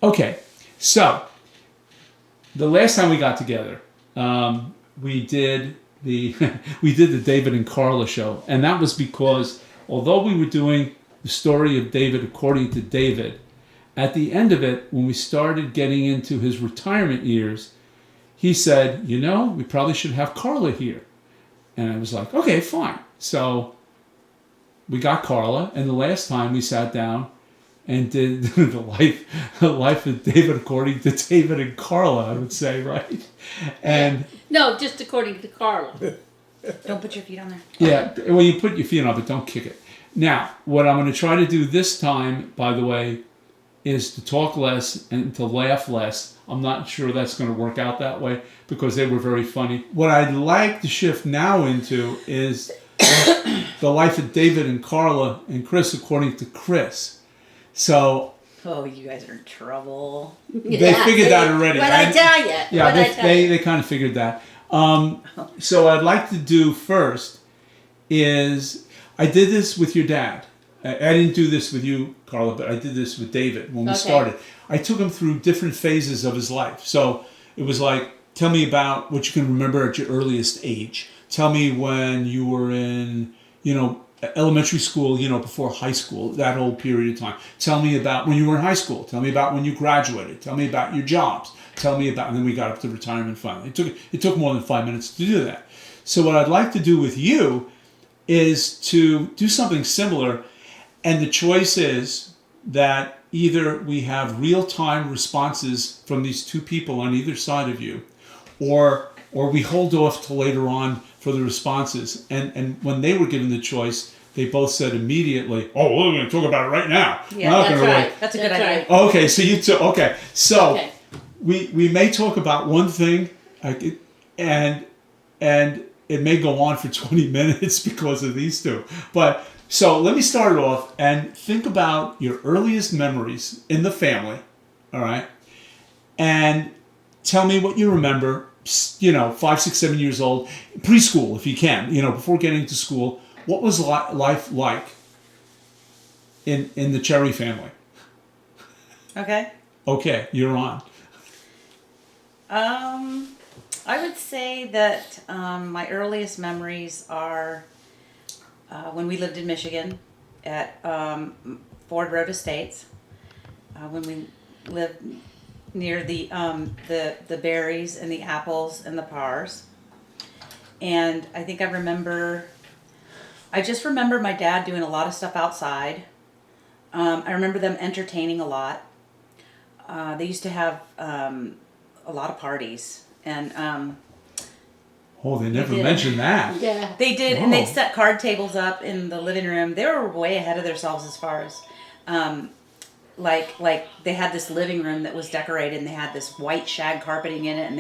Okay, so the last time we got together, we did the we did the David and Carla show, and that was because although we were doing the story of David according to David, at the end of it, when we started getting into his retirement years, he said, we probably should have Carla here. And I was like, okay, fine. So we got Carla, and the last time we sat down and did the life of David according to David and Carla, I would say, right? And no, just according to Carla. Don't put your feet on there. Yeah, well, you put your feet on, but don't kick it. Now, what I'm going to try to do this time, by the way, is to talk less and to laugh less. I'm not sure that's going to work out that way because they were very funny. What I'd like to shift now into is the life of David and Carla and Chris according to Chris. So... Oh, you guys are in trouble. They figured that already. What I tell you. Yeah, they kind of figured that. So what I'd like to do first is... I did this with your dad. I didn't do this with you, Carla, but I did this with David when we started. I took him through different phases of his life. So it was like, tell me about what you can remember at your earliest age. Tell me when you were in, elementary school, before high school, that whole period of time. Tell me about when you were in high school. Tell me about when you graduated. Tell me about your jobs. Tell me about, and then we got up to retirement finally. It took more than 5 minutes to do that. So what I'd like to do with you is to do something similar. And the choice is that either we have real-time responses from these two people on either side of you, or we hold off till later on for the responses. And when they were given the choice, they both said immediately, "Oh, we're going to talk about it right now." Yeah, that's right. That's a good idea. Right. Okay, so you two. Okay, so we may talk about one thing, and it may go on for 20 minutes because of these two, but. So let me start it off and think about your earliest memories in the family, all right? And tell me what you remember, 5, 6, 7 years old, preschool if you can, before getting to school. What was life like in the Cherry family? Okay. Okay, you're on. I would say that my earliest memories are... when we lived in Michigan at Ford Road Estates, when we lived near the berries and the apples and the pars, and I think I just remember my dad doing a lot of stuff outside. I remember them entertaining a lot. They used to have a lot of parties, and oh, they never mentioned that. Yeah. they did, and they'd set card tables up in the living room. They were way ahead of themselves as far as, like they had this living room that was decorated, and they had this white shag carpeting in it, and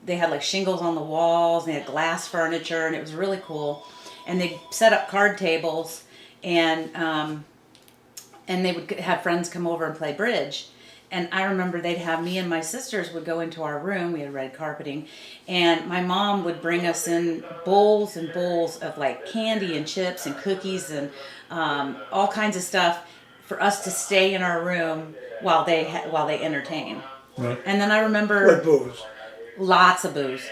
they had like shingles on the walls, and they had glass furniture, and it was really cool. And they set up card tables, and they would have friends come over and play bridge. And I remember they'd have me and my sisters would go into our room. We had red carpeting. And my mom would bring us in bowls and bowls of like candy and chips and cookies and all kinds of stuff for us to stay in our room while they entertain. Right. And then I remember... What booze? Lots of booze.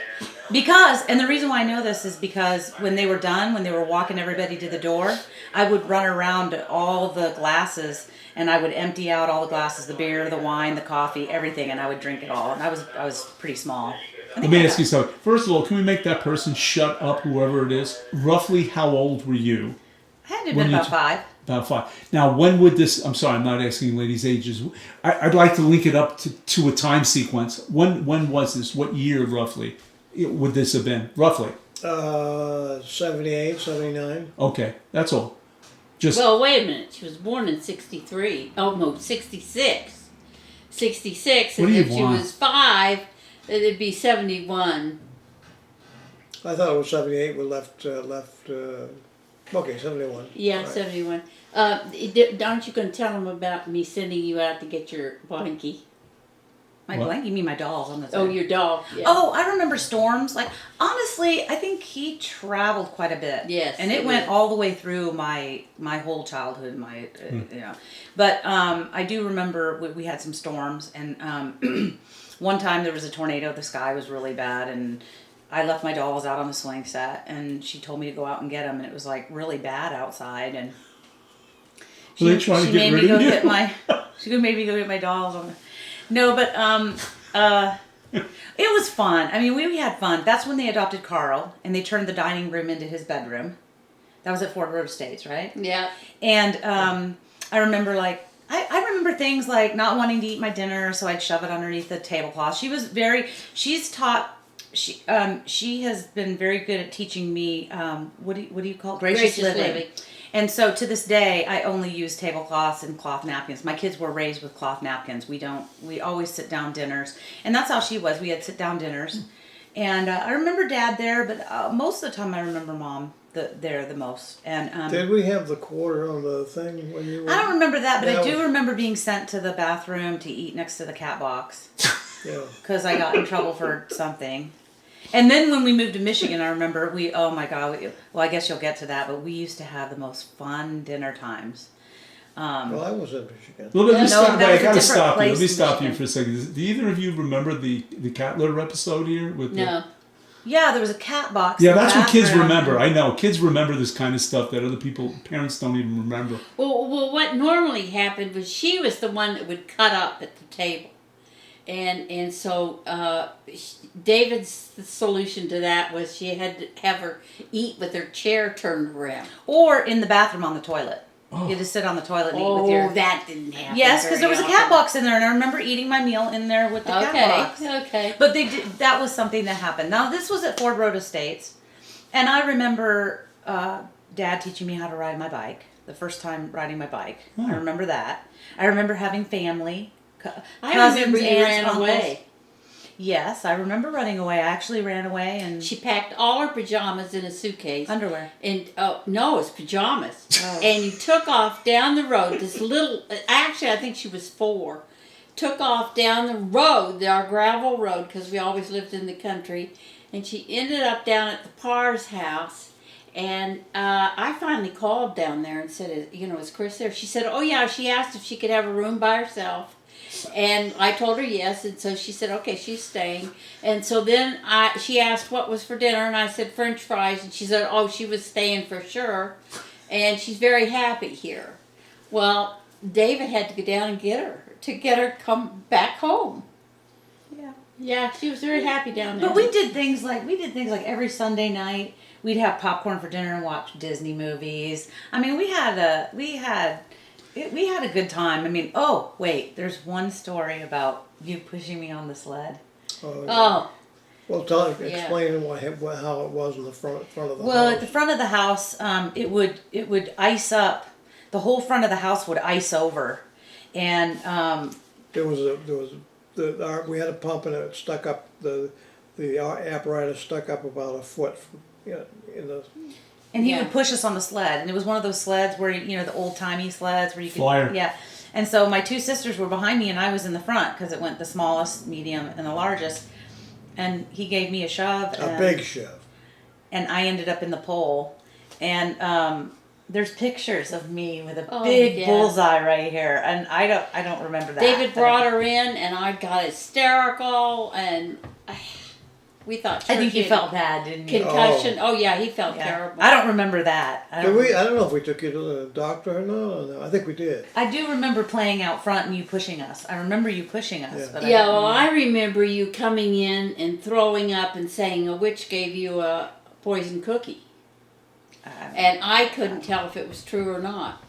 And the reason why I know this is because when they were done, when they were walking everybody to the door, I would run around to all the glasses and I would empty out all the glasses, the beer, the wine, the coffee, everything, and I would drink it all. And I was pretty small. Let me ask you something. First of all, can we make that person shut up, whoever it is? Roughly how old were you? I had to have been about 5. About 5. Now, when would this... I'm sorry, I'm not asking ladies' ages. I'd like to link it up to a time sequence. When was this? What year, roughly, would this have been? Roughly. 78, 79. Okay, that's all. Well, wait a minute. She was born in 63. Oh, no, 66. 66, and if she was 5, it'd be 71. I thought it was 78. We left. Okay, 71. Yeah, right. 71. Aren't you going to tell them about me sending you out to get your blankie? My What? blanket? You mean my dolls on the Oh, your dog. Yeah. Oh, I remember Storms. Like, honestly, I think he traveled quite a bit. Yes, and he it went did. all the way through my whole childhood. You know, but I do remember we had some storms, and one time there was a tornado. The sky was really bad, and I left my dolls out on the swing set, and she told me to go out and get them, and it was like really bad outside, and Were they trying to get rid of you? She made me go get my dolls on the. No, but it was fun. I mean, we had fun. That's when they adopted Carl, and they turned the dining room into his bedroom. That was at Fort Road Estates, right? Yeah. And I remember I remember things like not wanting to eat my dinner, so I'd shove it underneath the tablecloth. She has been very good at teaching me what do you call it? Gracious living. And so to this day, I only use tablecloths and cloth napkins. My kids were raised with cloth napkins. We always sit down dinners. And that's how she was. We had sit down dinners. And I remember Dad there, but most of the time I remember Mom there the most. And Did we have the quarter on the thing when you were? I don't remember that, but I do was- remember being sent to the bathroom to eat next to the cat box. Yeah. Because I got in trouble for something. And then when we moved to Michigan, I remember oh my God, well, I guess you'll get to that, but we used to have the most fun dinner times. Well, I was in Michigan. Well, let me No, stop. that I was a gotta different stop you. place Let me in stop you Michigan. for a second. Do either of you remember the cat litter episode here? With No. Yeah, there was a cat box. Yeah, in the that's what kids bathroom. remember. I know kids remember this kind of stuff that parents don't even remember. Well, what normally happened was she was the one that would cut up at the table. And so David's solution to that was she had to have her eat with her chair turned around. Or in the bathroom on the toilet. Oh. You just sit on the toilet and eat Oh, with your... that didn't happen. Yes, because there very was a cat often. box in there, and I remember eating my meal in there with the cat box. Okay. But that was something that happened. Now, this was at Ford Road Estates, and I remember Dad teaching me how to ride my bike, the first time riding my bike. I remember that. I remember having family, I remember cousins, you aunts, ran uncles. away. Yes, I remember running away. I actually ran away and She packed all her pajamas in a suitcase. underwear. And no, it's pajamas. Oh. And you took off down the road. This little, actually, I think she was 4. Took off down the road, our gravel road, because we always lived in the country. And she ended up down at the Parr's house. And I finally called down there and said, is Chris there? She said, oh yeah. She asked if she could have a room by herself. And I told her yes, and so she said, okay, she's staying. And so then she asked what was for dinner, and I said French fries, and she said, oh, she was staying for sure, and she's very happy here. Well, David had to go down and get her come back home. Yeah. Yeah, she was very happy down there. But we did things like every Sunday night we'd have popcorn for dinner and watch Disney movies. I mean, we had a good time. I mean, oh wait, there's one story about you pushing me on the sled. Oh, Well, explain how it was in the front of the house. Well, at the front of the house, it would ice up. The whole front of the house would ice over, and we had a pump and it stuck up the apparatus stuck up about a foot, in the. and he Yeah. would push us on the sled, and it was one of those sleds where the old timey sleds where you could Flyer. yeah. And so my 2 sisters were behind me, and I was in the front because it went the smallest, medium, and the largest. And he gave me a shove. A big shove. And I ended up in the pole. And there's pictures of me with a Oh, big yeah. bullseye right here, and I don't remember that. David brought her in, and I got hysterical, and we thought. I think you Church felt bad, didn't you? concussion. Oh yeah, he felt Yeah. terrible. I don't remember that. I don't know if we took you to the doctor or no. I think we did. I do remember playing out front and you pushing us. I remember you pushing us. Yeah. But Yeah, don't well, remember. I remember you coming in and throwing up and saying a witch gave you a poison cookie. And I couldn't tell if it was true or not.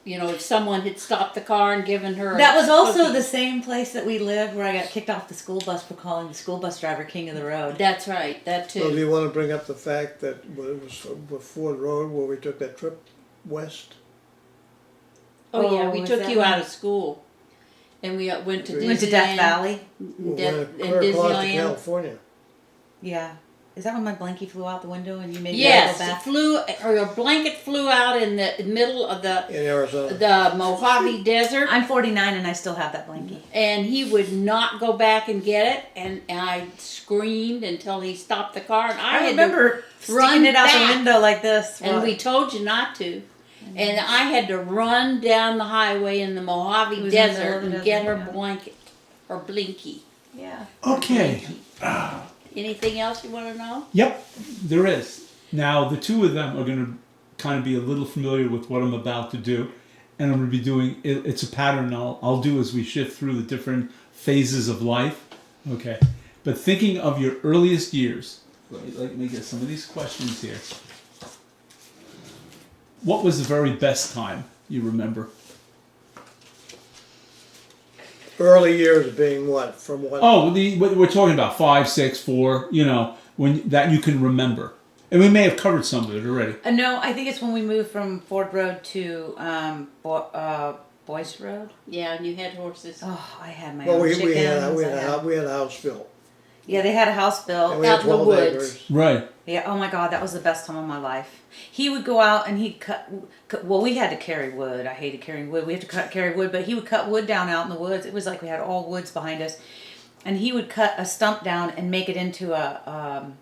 If someone had stopped the car and given her That was also cookie. the same place that we lived where I got kicked off the school bus for calling the school bus driver king of the road. That's right, that Well, do too. you want to bring up the fact that it was before the road where we took that trip west? Oh yeah, we was took that you one? out of school. And we went to We We went to Death Disneyland. Valley. We Death, went and clear across to Disneyland. California. Yeah. Is that when my blankie flew out the window and you made me Yes, go it back? flew, or a blanket flew out in the middle of In Arizona. the Mojave Desert, I'm 49 and I still have that blankie. and he would not go back and get it, and I screamed until he stopped the car, and I had remember to run sticking it out back, the window like this. and we told you not to. And I had to run down the highway in the It Mojave was in the middle Desert of the and get her desert, yeah. blanket, or blinky. Yeah. Okay. Anything else you want to know? Yep, there is. Now, the two of them are going to kind of be a little familiar with what I'm about to do. And I'm going to be doing, it's a pattern I'll do as we shift through the different phases of life. Okay. But thinking of your earliest years, let me get some of these questions here. What was the very best time you remember? Early years being what? From what? Oh, what we're talking about 5, 6, 4. When that you can remember, and we may have covered some of it already. No, I think it's when we moved from Ford Road to Boyce Road. Yeah, and you had horses. Oh, I had my Well, own we chickens. had a house built. Yeah, they had a house And built. we had Out in the 12 woods. acres. Right. Yeah. Oh my God, that was the best time of my life. He would go out and he'd cut. Well, we had to carry wood. I hated carrying wood. We had to carry wood, but he would cut wood down out in the woods. It was like we had all woods behind us, and he would cut a stump down and make it into a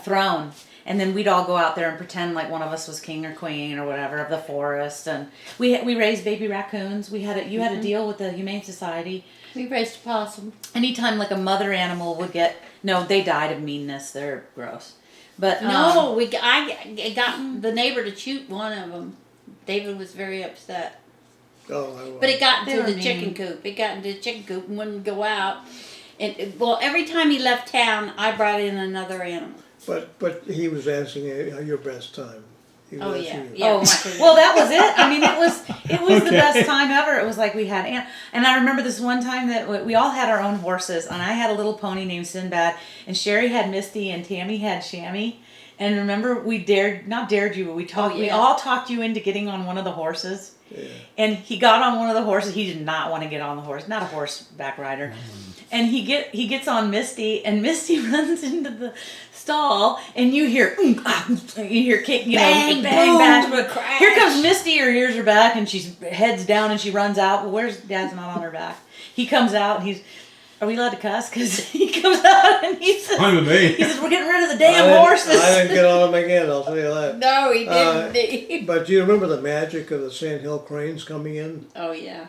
throne. And then we'd all go out there and pretend like one of us was king or queen or whatever of the forest. And we raised baby raccoons. You had a deal with the Humane Society. We raised a possum. Anytime like a mother animal would they died of meanness. They're gross. But No, I got the neighbor to shoot one of them. David was very upset. Oh, But it got They into were the chicken mean. coop. It got into the chicken coop and wouldn't go out. And every time he left town, I brought in another animal. But he was asking your best time. He was Oh, asking yeah. you. Oh, well, that was it. I mean, it was the Okay. best time ever. It was like we had, and I remember this one time that we all had our own horses, and I had a little pony named Sinbad, and Sherry had Misty, and Tammy had Shammy. And remember, we not dared you, but we talked. Oh, We yeah. all talked you into getting on one of the horses. Yeah. And he got on one of the horses. He did not want to get on the horse. Not a horseback rider. And he gets on Misty, and Misty runs into the stall, and you hear kick, Bang, bang, boom, bash. But crash. here comes Misty. Her ears are back, and she's heads down, and she runs out. Well, where's Dad's not on her back? He comes out, and are we allowed to cuss? Because he comes out and he says, I'm amazed. he says, we're getting rid of the damn horses. I didn't get on him again, I'll tell you that. No, he didn't. But do you remember the magic of the sandhill cranes coming in Oh, yeah.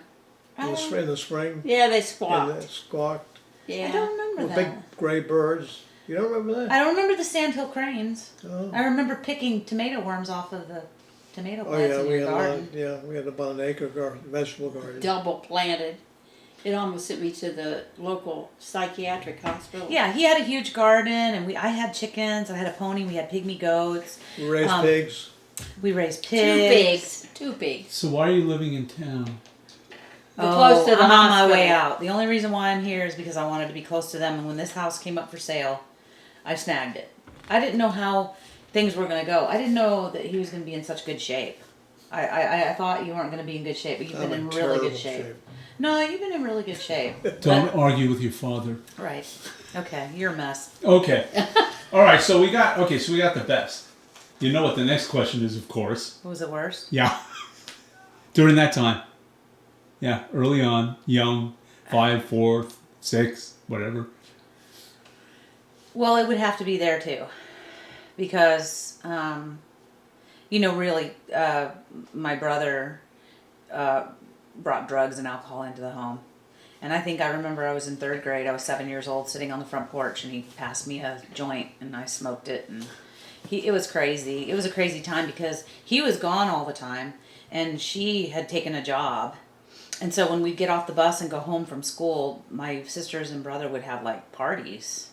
in the spring? Yeah, they And squawked. they squawked. Yeah. I don't remember With that. big gray birds. You don't remember that? I don't remember the sandhill cranes. Oh. I remember picking tomato worms off of the tomato Oh plants yeah, in we your had garden. we had about an acre vegetable garden. Double planted. It almost sent me to the local psychiatric hospital. Yeah, he had a huge garden, and I had chickens. I had a pony. We had pygmy goats. We raised Um, pigs. We raised Two pigs. pigs. Two pigs. So why are you living in town? Close to the I'm on my hospital. way out. The only reason why I'm here is because I wanted to be close to them. And when this house came up for sale, I snagged it. I didn't know how things were going to go. I didn't know that he was going to be in such good shape. I thought you weren't going to be in good shape, but you've been I'm in really terrible good shape. No, you've been in really good shape. Don't argue with your father. Right. Okay, you're a mess. Okay. All right. So we got the best. You know what the next question is, of course. What was the worst? Yeah. During that time. Yeah. Early on, young, 5, 4, 6, whatever. Well, it would have to be there too, because really, my brother brought drugs and alcohol into the home, and I remember I was in 3rd grade. I was 7 years old, sitting on the front porch, and he passed me a joint, and I smoked it, and it was crazy. It was a crazy time because he was gone all the time, and she had taken a job. And so when we'd get off the bus and go home from school, my sisters and brother would have like parties.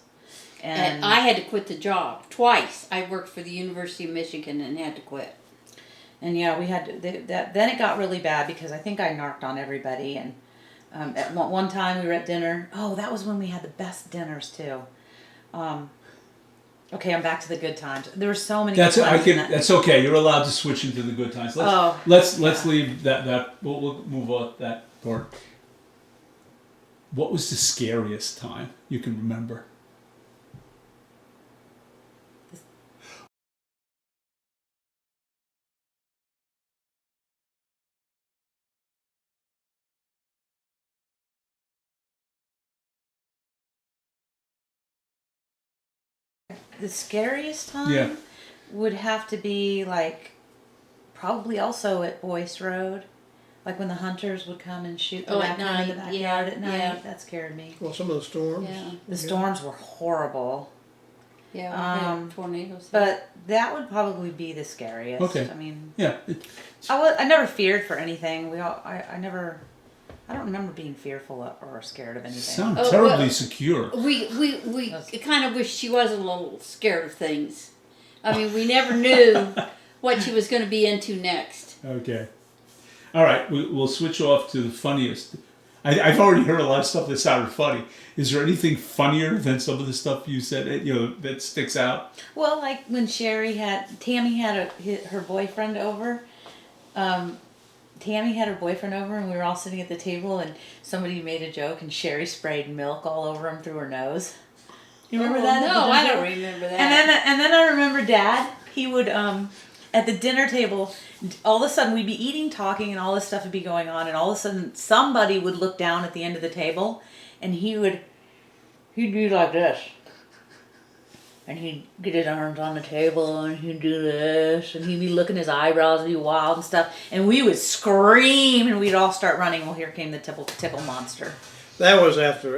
And I had to quit the job twice. I worked for the University of Michigan and had to quit. And yeah, we had to, then it got really bad because I think I narked on everybody. And at one time we were at dinner. Oh, that was when we had the best dinners too. Okay, I'm back to the good times. There were so many. That's good times in that. That's okay. You're allowed to switch into the good times. Let's leave that. We'll move on that part. What was the scariest time you can remember? the scariest time Yeah. would have to be like probably also at Boyce Road. Like when the hunters would come and shoot the Oh, at raccoon in the night, backyard yeah, at night. yeah. That scared me. Well, some of the storms. Yeah. The storms were horrible. Yeah, we had tornadoes. But that would probably be the scariest. Okay. I mean, Yeah. I never feared for anything. I don't remember being fearful or scared of anything. Sound Oh, terribly well- secure. We kind of wish she was a little scared of things. I mean, we never knew what she was going to be into next. Okay. All right, we'll switch off to the funniest. I've already heard a lot of stuff that sounded funny. Is there anything funnier than some of the stuff you said? That sticks out. Well, like when Tammy had her boyfriend over. Tammy had her boyfriend over, and we were all sitting at the table, and somebody made a joke, and Sherry sprayed milk all over him through her nose. You remember that? at the No, dinner I don't table? remember that. And then I remember Dad. He would at the dinner table, all of a sudden we'd be eating, talking, and all this stuff would be going on, and all of a sudden somebody would look down at the end of the table, and he'd be like this. And he'd get his arms on the table, and he'd do this, and he'd be looking, his eyebrows would be wild and stuff, and we would scream, and we'd all start running. Well, here came the tickle monster. That was after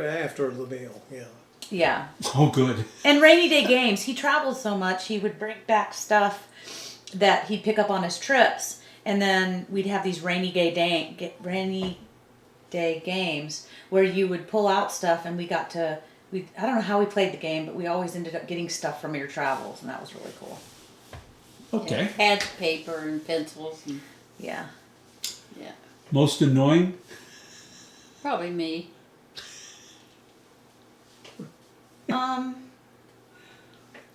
the meal. Yeah. Yeah. Oh, good. And rainy day games. He traveled so much, he would bring back stuff that he'd pick up on his trips, and then we'd have these rainy day games where you would pull out stuff, and I don't know how we played the game, but we always ended up getting stuff from your travels, and that was really cool. Okay. Pads of paper and pencils. And, Yeah. yeah. Most annoying? Probably me.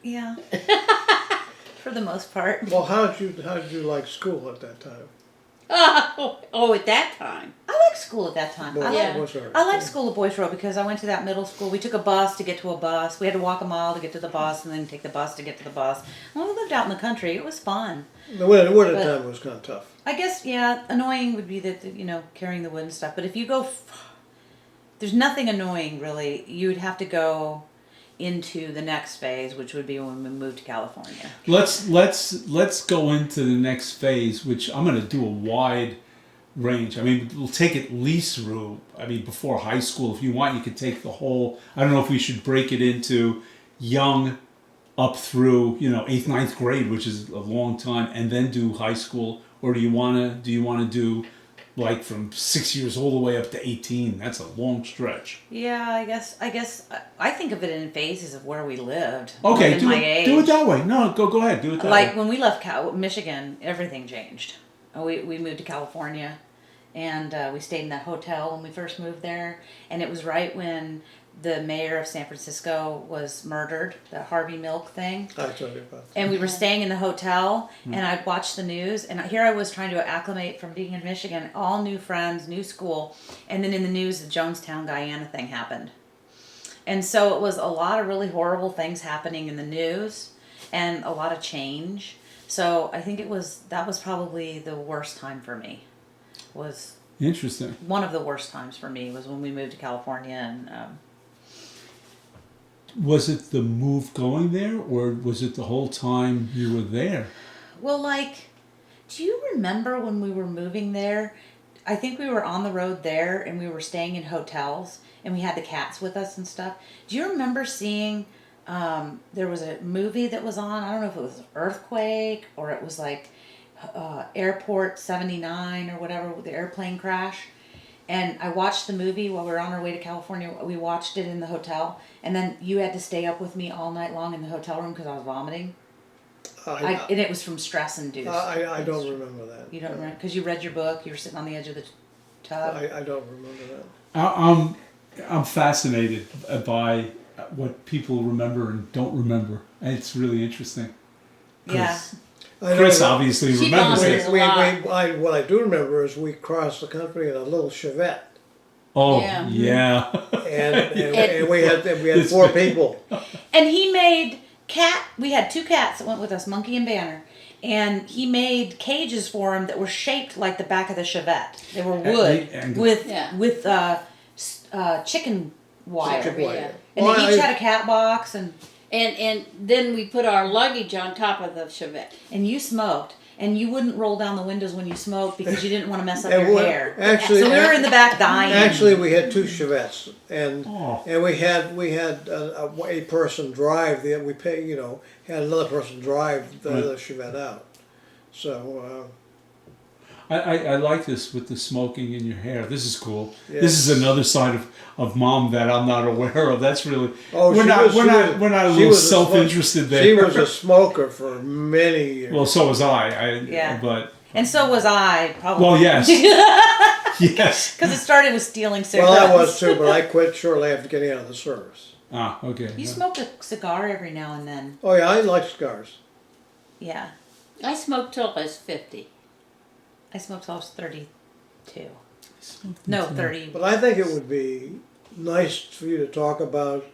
Yeah. For the most part. Well, how did you like school at that time? Oh, at that time. I liked school at that time. Well, Yeah. what's our- I liked school at Boyce Road because I went to that middle school. We took a bus to get to a bus. We had to walk a mile to get to the bus, and then take the bus to get to the bus. When we lived out in the country, it was fun. The winter But- time was kind of tough. I guess, yeah, annoying would be that, carrying the wood and stuff. But if you go, there's nothing annoying really. You would have to go into the next phase, which would be when we moved to California. Let's go into the next phase, which I'm going to do a wide range. I mean, we'll take at least through. I mean, before high school, if you want, you could take the whole. I don't know if we should break it into young, up through 8th, 9th grade, which is a long time, and then do high school, or do you want to do like from 6 years all the way up to 18? That's a long stretch. Yeah, I guess I think of it in phases of where we lived. Okay, in my age. do it that way. No, go ahead. Do it that Like way. when we left Michigan, everything changed. We moved to California, and we stayed in that hotel when we first moved there. And it was right when the mayor of San Francisco was murdered, the Harvey Milk thing. I told you about that. And we were staying in the hotel, and I'd watch the news, and here I was trying to acclimate from being in Michigan, all new friends, new school, and then in the news, the Jonestown, Guyana thing happened. And so it was a lot of really horrible things happening in the news, and a lot of change. So I think that was probably the worst time for me. Was Interesting. one of the worst times for me was when we moved to California, and Was it the move going there, or was it the whole time you were there? well, like, do you remember when we were moving there? I think we were on the road there, and we were staying in hotels, and we had the cats with us and stuff. Do you remember seeing, there was a movie that was on, I don't know if it was Earthquake, or it was like Airport 79 or whatever, the airplane crash. And I watched the movie while we were on our way to California. We watched it in the hotel, and then you had to stay up with me all night long in the hotel room because I was vomiting. And it was from stress induced. I don't remember that. You don't remember? Because you read your book, you were sitting on the edge of the tub. I don't remember that. I'm fascinated by what people remember and don't remember, and it's really interesting. Yeah. Chris obviously She remembers vomits. it. What I do remember is we crossed the country in a little Chevette, Oh Yeah. and we had It's 4 big. people. And he made we had 2 cats that went with us, Monkey and Banner. And he made cages for them that were shaped like the back of the Chevette. They were wood and- with chicken wire. Chicken wire. And Well, they each had a cat box, and And then we put our luggage on top of the Chevette. And you smoked. And you wouldn't roll down the windows when you smoked because you didn't want to mess up And your we- hair. actually- so we were in the back dying. Actually, we had two Chevettes, and Oh. and we had a person drive the. We had another person drive the other Chevette out. So I like this with the smoking in your hair. This is cool. Yeah. This is another side of mom that I'm not aware of. That's really Oh, we're she not was- we're she not was- we're not a she little was a smoker. self-interested there. she was a smoker for many years. Well, so was I. Yeah. But And so was I, probably. well, yes, yes. Because it started with stealing cigarettes. Well, I was too, but I quit shortly after getting out of the service. Ah, okay. You smoke a cigar every now and then. Oh yeah, I like cigars. Yeah. I smoked till I was 50. I smoked till I was 32. No, 30. But I think it would be nice for you to talk about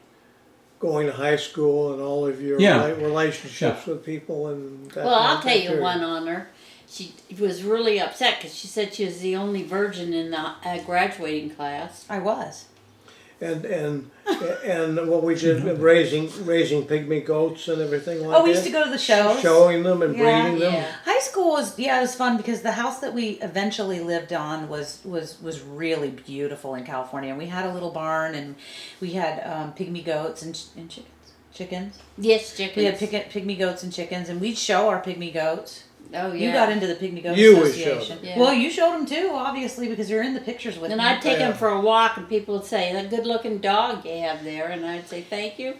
going to high school and all of your Yeah. relationships with people and that Well, kind I'll of tell you period. one on her. She was really upset because she said she was the only virgin in the graduating class. I was. And what we did raising pygmy goats and everything like that. Oh, we used to go to the shows. Showing them and Yeah. breeding them. Yeah. High school was it was fun because the house that we eventually lived on was really beautiful in California. And we had a little barn and we had pygmy goats and chickens. Yes, chickens. We had pygmy goats and chickens, and we'd show our pygmy goats. Oh, yeah. You got into the Pygmy Goat You would show Association. them. Yeah. Well, you showed them too, obviously, because you're in the pictures with And me. I'd take Yeah. them for a walk, and people would say, "A good-looking dog you have there," and I'd say, "Thank you."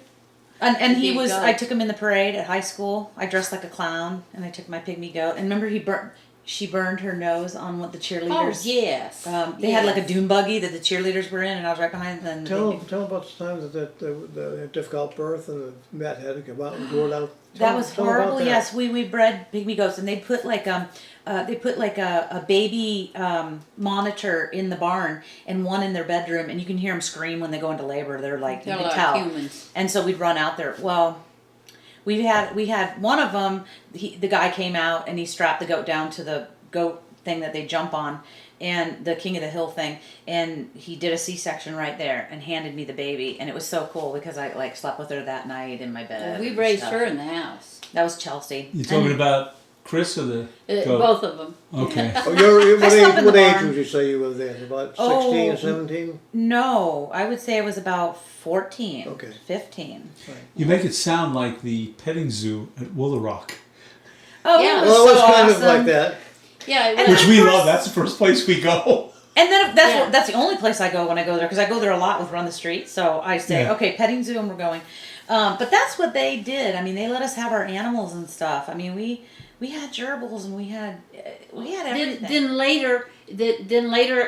And he Pygmy was. goat. I took him in the parade at high school. I dressed like a clown, and I took my pygmy goat. And remember, she burned her nose on what the Oh, cheerleaders. yes. They had like a dune buggy that the cheerleaders were in, and I was right behind them. Tell them about the time that the difficult birth and Matt had to come out and do it out. That was Tell 'em about horrible. that. Yes, we bred pygmy goats, and they put like a baby monitor in the barn and one in their bedroom, and you can hear them scream when they go into labor. They're like They're you can like tell. humans. And so we'd run out there. Well, we had one of them. The guy came out and he strapped the goat down to the goat thing that they jump on, and the King of the Hill thing, and he did a C-section right there and handed me the baby, and it was so cool because I like slept with her that night in my bed. We and raised stuff. her in the house. That was Chelsea. You talking about Chris or the goat? Both of them. Okay. Oh, I slept in the what age barn. would you say you were then? About Oh. 16, 17? No, I would say it was about 14, Okay. 15. You make it sound like the petting zoo at Woolarock, Oh, Yeah. it was Well, it was so kind awesome. of like that. Yeah, it And was. which we love. That's the first place we go. And then that's Yeah. that's the only place I go when I go there because I go there a lot with Run the Street. So I say, Yeah. okay, petting zoo, and we're going. But that's what they did. I mean, they let us have our animals and stuff. I mean, we had gerbils and we had everything. Then later,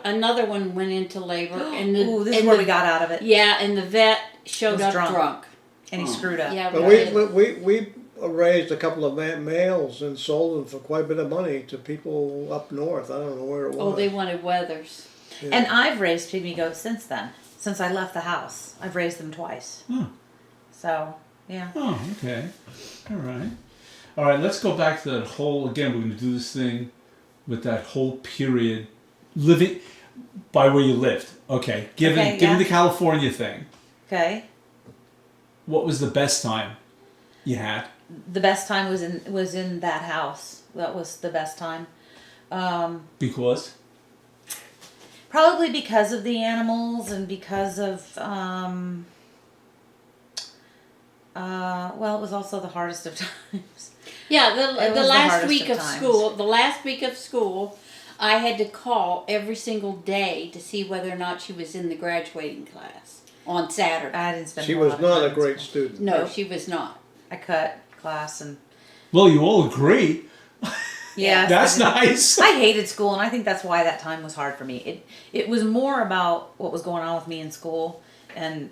another one went into labor, and the Ooh, this is and where the- we got out of it. Yeah, and the vet showed Was up drunk. drunk. And he screwed up. Yeah, But we raised a couple of males and sold them for quite a bit of money to people up north. I don't know where it was. Oh, they wanted Weathers. And I've raised pygmy goats since then. Since I left the house, I've raised them twice. Hmm. So yeah. Oh, okay. All right. All right, let's go back to that whole, again, we're going to do this thing with that whole period, living by where you lived. Okay, given yeah. the California thing, Okay. what was the best time you had? The best time was in that house. That was the best time. Because? Probably because of the animals and because of well, it was also the hardest of times. Yeah, It the was the last hardest week of of times. school. The last week of school, I had to call every single day to see whether or not she was in the graduating class on Saturday. I didn't spend. She a was lot of not time a in great school. student. No, Nope. she was not. I cut class and Well, you all agree. yeah. That's nice. I hated school, and I think that's why that time was hard for me. It was more about what was going on with me in school, and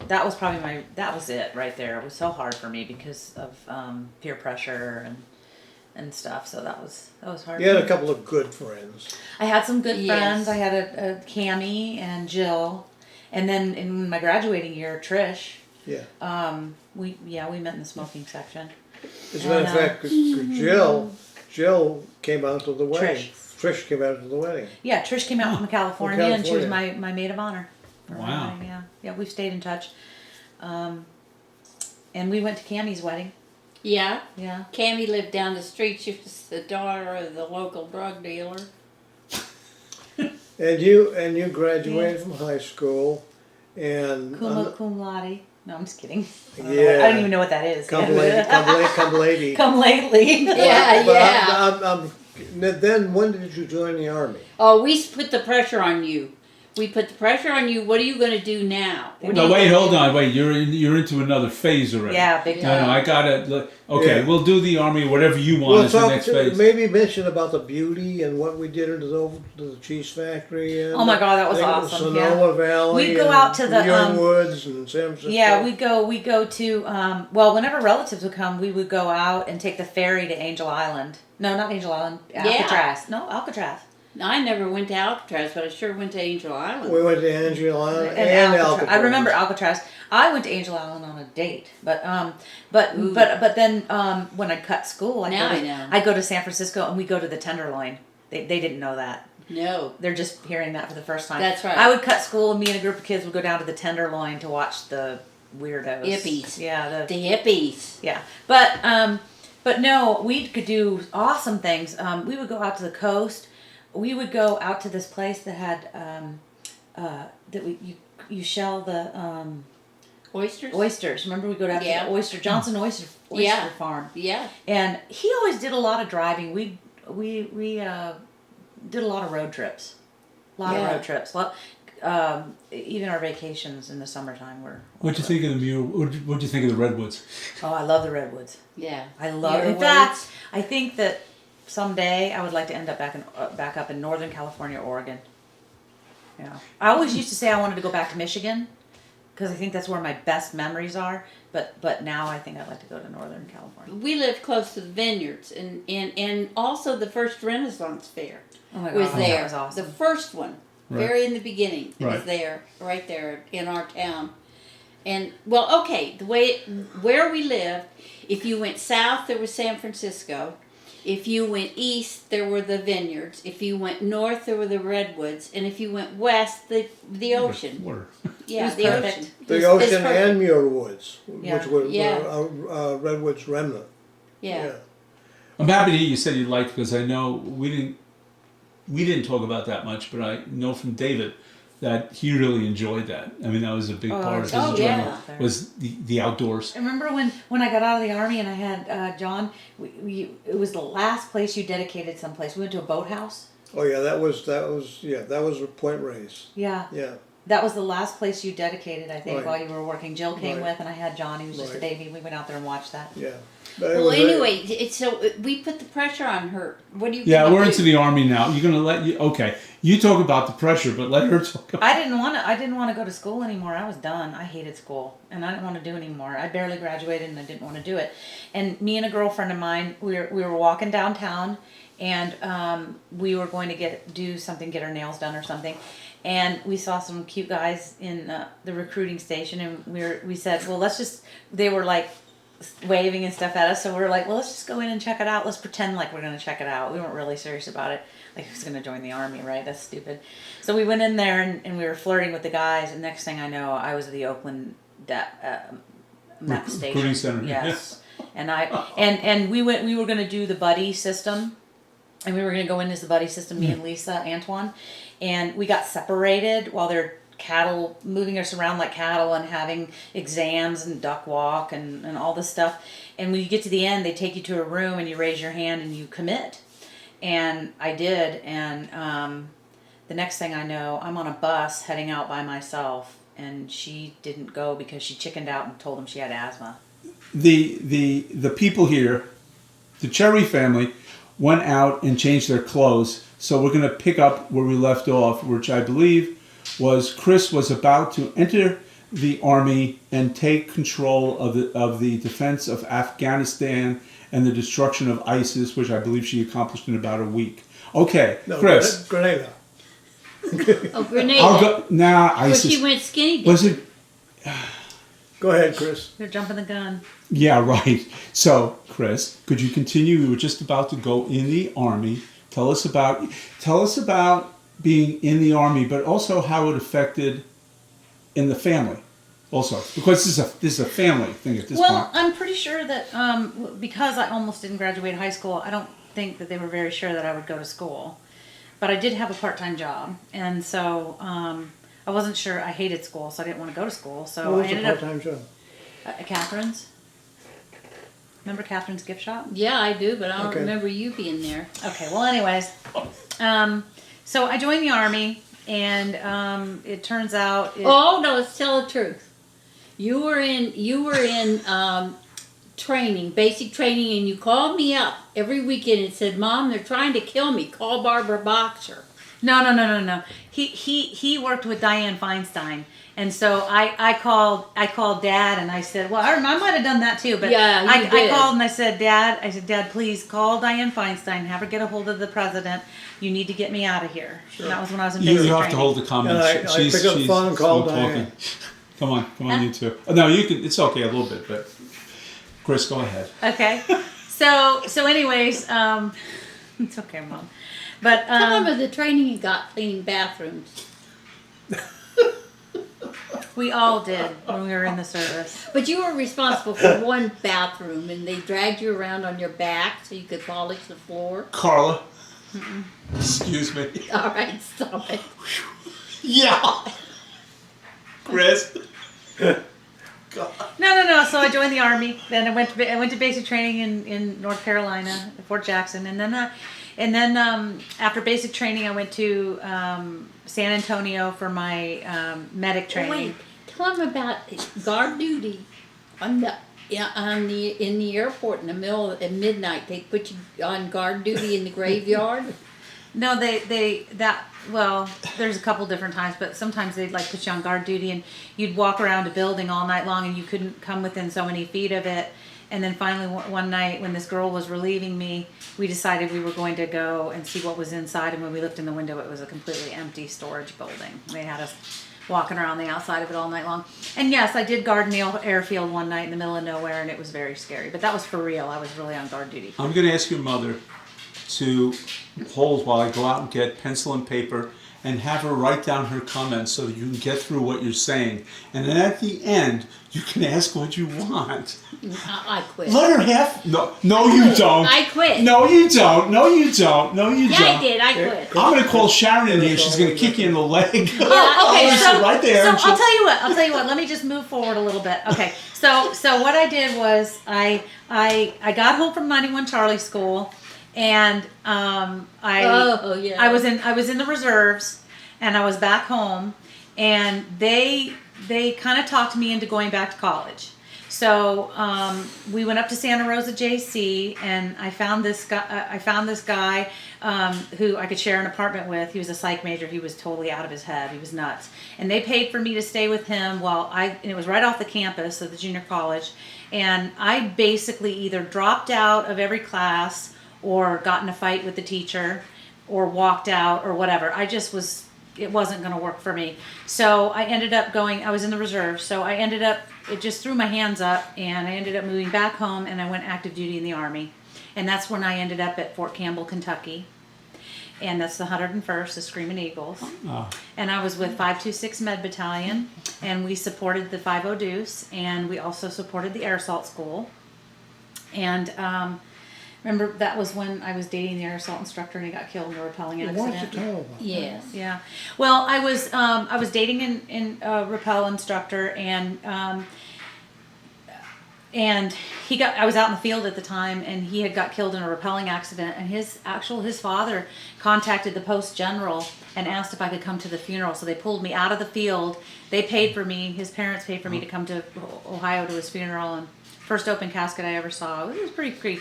that was probably that was it right there. It was so hard for me because of peer pressure and stuff. So that was hard. You had a couple of good friends. I had some good Yes. friends. I had a Cammie and Jill, and then in my graduating year, Trish. Yeah. We met in the smoking section. As a matter of fact, Jill came out to the wedding. Trish came out to the wedding. Yeah, Trish came out from California, and she was California. my maid of honor. for my Wow. wedding, yeah, we've stayed in touch. And we went to Cammie's wedding. Yeah. Yeah. Cammie lived down the street. She was the daughter of the local drug dealer. And you graduated from high school, and Cum laude. No, I'm just kidding. I yeah, don't even know what that is. come lady, come lady. Come lately. Yeah, But yeah. then when did you join the army? Oh, we put the pressure on you. We put the pressure on you. What are you going to do now? What are No, you wait, gonna hold do? on, wait. You're into another phase already. Yeah, big time. No, I gotta. Okay, Yeah. we'll do the army. Whatever you want We'll is the talk next to, phase. maybe mention about the beauty and what we did into the cheese factory. And Oh my God, that was I think it was awesome, Sonoma Valley. We'd go and out to the, Young Woods and San Francisco. Yeah, we go to well, whenever relatives would come, we would go out and take the ferry to Angel Island. No, not Angel Island. Alcatraz. No, Alcatraz. I never went to Alcatraz, but I sure went to Angel Island. We went to Angel Island And and Alcatraz. Alcatraz. I remember Alcatraz. I went to Angel Island on a date, but then when I cut school, Now I know. I'd go to San Francisco and we go to the Tenderloin. They didn't know that. No. They're just hearing that for the first time. That's right. I would cut school and me and a group of kids would go down to the Tenderloin to watch the weirdos. Hippies. Yeah, The hippies. yeah. But no, we could do awesome things. We would go out to the coast. We would go out to this place that had you shell the Oysters? oysters. Remember we go down to Yeah. the Johnson Oyster Yeah. Farm. Yeah. And he always did a lot of driving. We did a lot of road trips. Even our vacations in the summertime were. What'd you think of the mule? What'd you think of the redwoods? Oh, I love the redwoods. Yeah. I love. Your In fact, words? I think that someday I would like to end up back up in Northern California, Oregon. Yeah. I always used to say I wanted to go back to Michigan because I think that's where my best memories are. But now I think I'd like to go to Northern California. We lived close to the vineyards, and also the first Renaissance Fair Oh my was God, there. that was awesome. The first one, Right. very in the beginning, it Right. was there, right there in our town. And well, okay, where we lived, if you went south, there was San Francisco. If you went east, there were the vineyards. If you went north, there were the redwoods. And if you went west, the ocean. Water. Yeah, was the perfect. ocean. The It's ocean perfect. and Muir Woods, Yeah. which were Yeah. Redwood's remnant. Yeah. I'm happy to hear you said you liked because I know we didn't talk about that much, but I know from David that he really enjoyed that. I mean, that was a big part of his oh, enjoyment yeah. was the outdoors. I remember when I got out of the army and I had John. It was the last place you dedicated someplace. We went to a boathouse. Oh yeah, that was Point Reyes. Yeah. Yeah. That was the last place you dedicated, I think, Right. while you were working. Jill came Right. with, and I had John. He was just a Right. baby. We went out there and watched that. Yeah. But it Well, was anyway, so we put the pressure on her. What do you? Yeah, gonna we're do? into the army now. You're gonna let you okay. You talk about the pressure, but let her talk about I didn't want to go to school anymore. I was done. I hated school, and I didn't want to do anymore. I barely graduated, and I didn't want to do it. And me and a girlfriend of mine, we were walking downtown, and we were going to get our nails done or something. And we saw some cute guys in the recruiting station, and we said, well, they were like waving and stuff at us, so we were like, well, let's just go in and check it out. Let's pretend like we're going to check it out. We weren't really serious about it. Like, who's going to join the army, right? That's stupid. So we went in there, and we were flirting with the guys, and next thing I know, I was at the Oakland MEP station. recruiting center. Yes. And we were going to do the buddy system. And we were going to go in as the buddy system, me and Lisa, Antoine. And we got separated while they're moving us around like cattle and having exams and duck walk and all this stuff. And when you get to the end, they take you to a room and you raise your hand and you commit. And I did. And the next thing I know, I'm on a bus heading out by myself. And she didn't go because she chickened out and told them she had asthma. The people here, the Cherry family, went out and changed their clothes. So we're going to pick up where we left off, which I believe was Chris was about to enter the army and take control of the defense of Afghanistan and the destruction of ISIS, which I believe she accomplished in about a week. Okay, no, Chris. Grenada. Oh, Grenada. I'll go now. Where ISIS she went skinny. was it? Go ahead, Chris. They're jumping the gun. Yeah, right. So, Chris, could you continue? We were just about to go in the army. Tell us about being in the army, but also how it affected in the family. all sorts. Because this is a family thing at this Well, point. I'm pretty sure that because I almost didn't graduate high school, I don't think that they were very sure that I would go to school. But I did have a part-time job, and so I wasn't sure. I hated school, so I didn't want to go to school. So What was I the ended up part-time job? at Catherine's. Remember Catherine's gift shop? Yeah, I do, but I don't Okay. remember you being there. Okay, well, anyways, so I joined the Army, and it turns out... Oh no, let's tell the truth. You were in training, basic training, and you called me up every weekend and said, "Mom, they're trying to kill me. Call Barbara Boxer." No. He worked with Diane Feinstein, and so I called Dad, and I said, well, I might have done that too, but Yeah, you I did. called and I said, Dad, please call Diane Feinstein, have her get a hold of the president. You need to get me out of here. And that was when I was in You basic have training. to hold the comments. Yeah, I picked up the phone and called still Diane. Come on, you two. Oh, no, you can. It's okay a little bit, but Chris, go ahead. Okay, so anyways, it's okay, Mom, but Tell them of the training you got cleaning bathrooms. we all did when we were in the service. But you were responsible for one bathroom, and they dragged you around on your back so you could polish the floor. Carla. Excuse me. All right, stop it. Yeah. Chris. No. So I joined the Army. Then I went to basic training in North Carolina, Fort Jackson, and then after basic training, I went to San Antonio for my medic training. Wait, tell them about guard duty in the airport in the middle at midnight. They put you on guard duty in the graveyard. No, well, there's a couple different times, but sometimes they'd like put you on guard duty, and you'd walk around a building all night long, and you couldn't come within so many feet of it. And then finally, one night when this girl was relieving me, we decided we were going to go and see what was inside. And when we looked in the window, it was a completely empty storage building. They had us walking around the outside of it all night long. And yes, I did guard Neal Airfield one night in the middle of nowhere, and it was very scary. But that was for real. I was really on guard duty. I'm going to ask your mother to hold while I go out and get pencil and paper and have her write down her comments so that you can get through what you're saying. And then at the end, you can ask what you want. I quit. Let her have... No, you don't. I quit. No, you don't. No, you don't. No, you Yeah, don't. I did. I quit. I'm going to call Sharon in here. She's going to kick you in the leg. Okay, so right there. So and she'll- I'll tell you what. Let me just move forward a little bit. Okay. So what I did was I got home from 91 Charlie School, and I was in the reserves, and I was back home, and they kind of talked me into going back to college. So we went up to Santa Rosa JC, and I found this guy who I could share an apartment with. He was a psych major. He was totally out of his head. He was nuts. And they paid for me to stay with him and it was right off the campus of the junior college. And I basically either dropped out of every class or got in a fight with the teacher or walked out or whatever. It wasn't going to work for me. So I ended up I was in the reserve. So it just threw my hands up, and I ended up moving back home, and I went active duty in the Army. And that's when I ended up at Fort Campbell, Kentucky. And that's the 101st, the Screaming Eagles. Oh. And I was with 526 Med Battalion, and we supported the 50 Deuce, and we also supported the Air Assault School. And remember, that was when I was dating the air assault instructor, and he got killed in a rappelling Why don't you accident. tell about Yes. Yeah. Well, I was dating a rappel instructor, and I was out in the field at the time, and he had got killed in a rappelling accident, and his father contacted the post general and asked if I could come to the funeral. So they pulled me out of the field. They paid for me. His parents paid for me to come to Ohio to his funeral, and first open casket I ever saw. It was pretty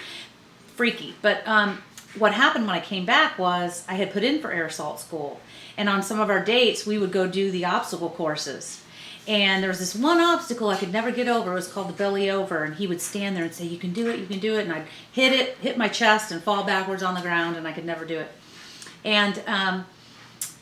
freaky. But what happened when I came back was I had put in for air assault school, and on some of our dates we would go do the obstacle courses. And there was this one obstacle I could never get over. It was called the belly over, and he would stand there and say, "You can do it, you can do it." And I'd hit my chest and fall backwards on the ground, and I could never do it. And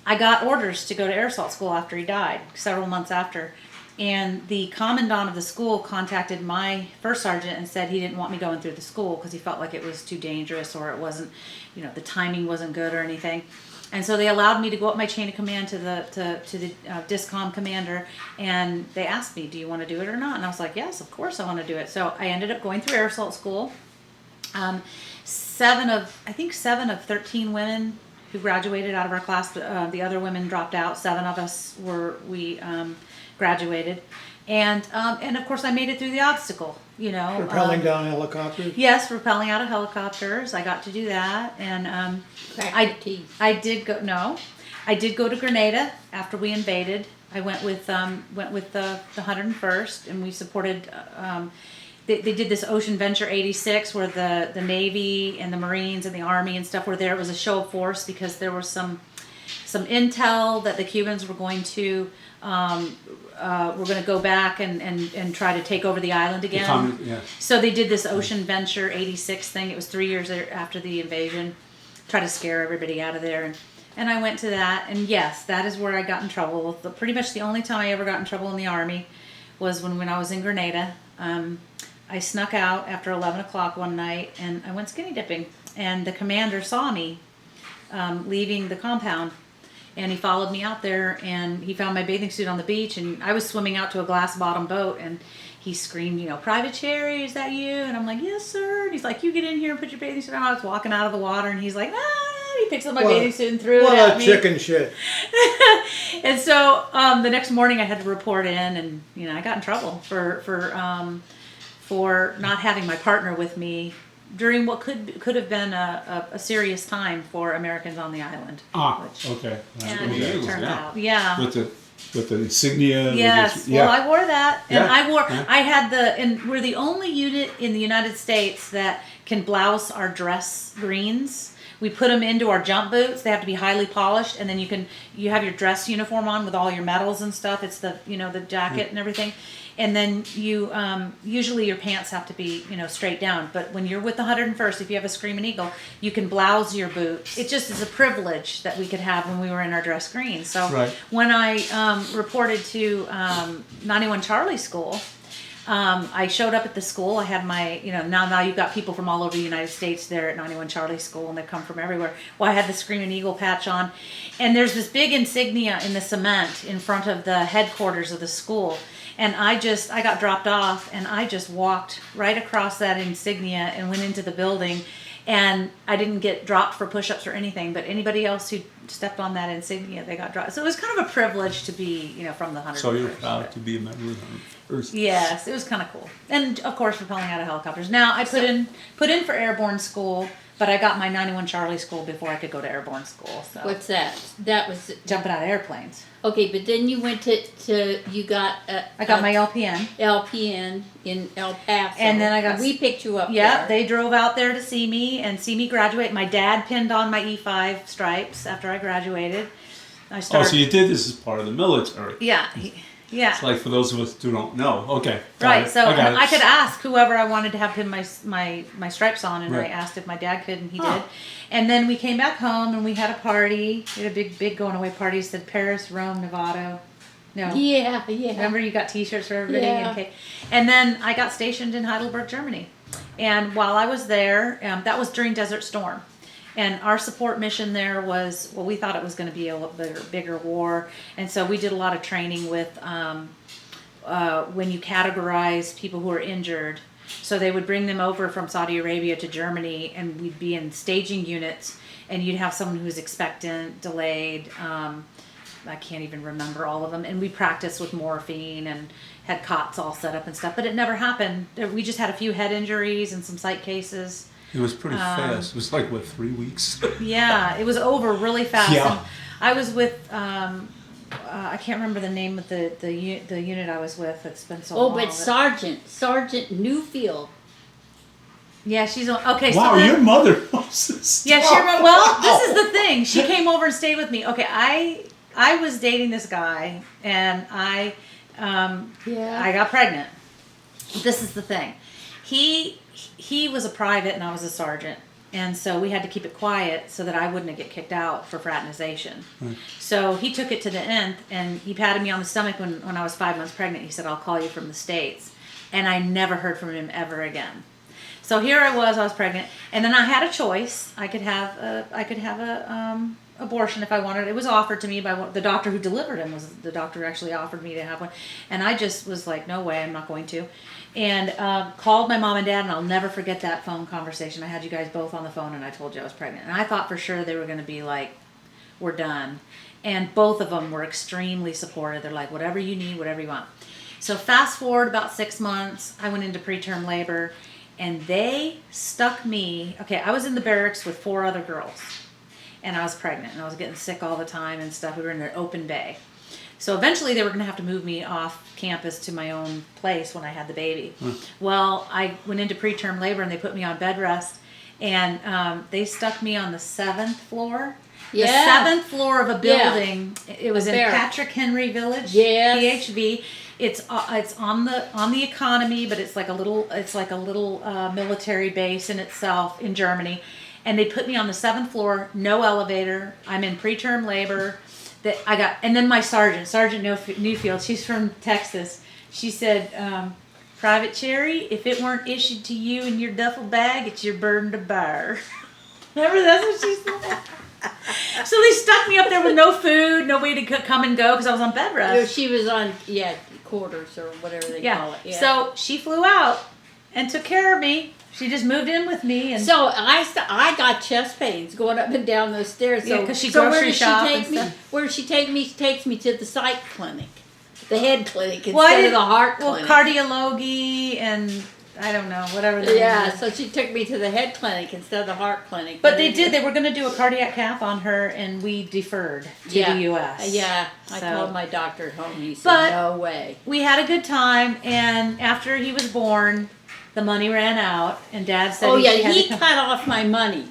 I got orders to go to air assault school after he died, several months after. And the commandant of the school contacted my first sergeant and said he didn't want me going through the school because he felt like it was too dangerous, or it wasn't, the timing wasn't good or anything. And so they allowed me to go up my chain of command to the DISCOM commander, and they asked me, "Do you want to do it or not?" And I was like, "Yes, of course I want to do it." So I ended up going through air assault school. 7 of 13 women who graduated out of our class. The other women dropped out. 7 of us graduated, and of course I made it through the obstacle. Rappelling down helicopters. Yes, rappelling out of helicopters. I got to do that, and I did go. No, I did go to Grenada after we invaded. I went with the 101st, and we supported. They did this Ocean Venture 86 where the Navy and the Marines and the Army and stuff were there. It was a show of force because there was some intel that the Cubans were going to go back and try to take over the island again. Yeah. So they did this Ocean Venture 86 thing. It was 3 years after the invasion. Try to scare everybody out of there. And I went to that. And yes, that is where I got in trouble. Pretty much the only time I ever got in trouble in the Army was when I was in Grenada. I snuck out after 11 o'clock one night and I went skinny dipping. And the commander saw me leaving the compound. And he followed me out there and he found my bathing suit on the beach. And I was swimming out to a glass bottom boat and he screamed, "Private Cherry, is that you?" And I'm like, "Yes, sir." And he's like, "You get in here and put your bathing suit on." I was walking out of the water and he's like, "Ah." He picks up my bathing suit and threw it at me. What a chicken shit. And so the next morning I had to report in and, I got in trouble for not having my partner with me during what could have been a serious time for Americans on the island. Okay. And it turned out, yeah. With the insignia. Yes. Yeah. Well, I wore that, and Yeah. I had and we're the only unit in the United States that can blouse our dress greens. We put them into our jump boots. They have to be highly polished, and then you have your dress uniform on with all your medals and stuff. It's the the jacket and everything, and then you usually your pants have to be straight down. But when you're with the 101st, if you have a Screaming Eagle, you can blouse your boots. It just is a privilege that we could have when we were in our dress green. So when I reported to 91 Charlie School. I showed up at the school. I had my, now you've got people from all over the United States there at 91 Charlie School, and they come from everywhere. Well, I had the Screaming Eagle patch on, and there's this big insignia in the cement in front of the headquarters of the school. And I got dropped off, and I just walked right across that insignia and went into the building. And I didn't get dropped for push-ups or anything, but anybody else who stepped on that insignia, they got dropped. So it was kind of a privilege to be, from the 100. So you're proud to be a member of the 101st. Yes, it was kind of cool. And of course, rappelling out of helicopters. Now I put in for airborne school, but I got my 91 Charlie school before I could go to airborne school. So What's that? That was jumping out of airplanes. okay, but then you went you got I got my LPN. LPN in El Paso, And then I got we picked you up. Yeah, there. they drove out there to see me graduate. My dad pinned on my E5 stripes after I graduated. So you did this as part of the military. Yeah. Yeah. It's like for those of us who don't know. Okay. Right. So I I could ask whoever I wanted to have pin my stripes on, and I asked if my dad could, and he did. And then we came back home and we had a party. We had a big going away party. It said Paris, Rome, Nevada. No. Yeah. Remember you got T-shirts for everybody. Yeah. And then I got stationed in Heidelberg, Germany. And while I was there, that was during Desert Storm. And our support mission there was, we thought it was going to be a bigger war. And so we did a lot of training with when you categorize people who are injured. So they would bring them over from Saudi Arabia to Germany, and we'd be in staging units, and you'd have someone who's expectant, delayed. I can't even remember all of them. And we practiced with morphine and had cots all set up and stuff, but it never happened. We just had a few head injuries and some psych cases. It was pretty fast. It was like, 3 weeks? Yeah, it was over really fast. Yeah. And I was with, I can't remember the name of the unit I was with. It's been so long. Oh, but Sergeant Newfield. Yeah, she's okay. Wow, so your mother knows this. Yeah, she remember. Well, this is the thing. She came over and stayed with me. Okay, I was dating this guy, and I got pregnant. This is the thing. He was a private and I was a sergeant, and so we had to keep it quiet so that I wouldn't get kicked out for fraternization. Right. So he took it to the nth, and he patted me on the stomach when I was 5 months pregnant. He said, "I'll call you from the States," and I never heard from him ever again. So here I was pregnant, and then I had a choice. I could have a abortion if I wanted. It was offered to me by the doctor who delivered him. Was the doctor who actually offered me to have one, and I just was like, no way, I'm not going to. And called my mom and dad, and I'll never forget that phone conversation. I had you guys both on the phone, and I told you I was pregnant, and I thought for sure they were going to be like, we're done. And both of them were extremely supportive. They're like, whatever you need, whatever you want. So fast forward about 6 months, I went into preterm labor, and they stuck me. Okay, I was in the barracks with 4 other girls, and I was pregnant, and I was getting sick all the time and stuff. We were in an open bay. So eventually they were going to have to move me off campus to my own place when I had the baby. Well, I went into preterm labor, and they put me on bed rest, and they stuck me on the 7th floor. Yeah. The 7th floor of a building. Yeah. It was in Patrick Henry Village. Yes. PHV. It's on the economy, but it's like a little military base in itself in Germany, and they put me on the 7th floor, no elevator. I'm in preterm labor. And then my Sergeant Newfield, she's from Texas. She said, Private Cherry, if it weren't issued to you in your duffel bag, it's your burden to bear. Remember, that's what she said. So they stuck me up there with no food, no way to come and go because I was on bed rest. No, she was on quarters or whatever they call it. Yeah. So she flew out and took care of me. She just moved in with me, and so I got chest pains going up and down those stairs. So because she where grocery does she shop take and me? stuff. Where does she take me? She takes me to the psych clinic, the head clinic instead of the heart clinic. Well, cardiology and I don't know, whatever. So she took me to the head clinic instead of the heart clinic. But they were going to do a cardiac cath on her, and we deferred to the U.S. Yeah, I told my doctor at home. He said, no way. We had a good time, and after he was born, the money ran out, and Dad said he cut off my money.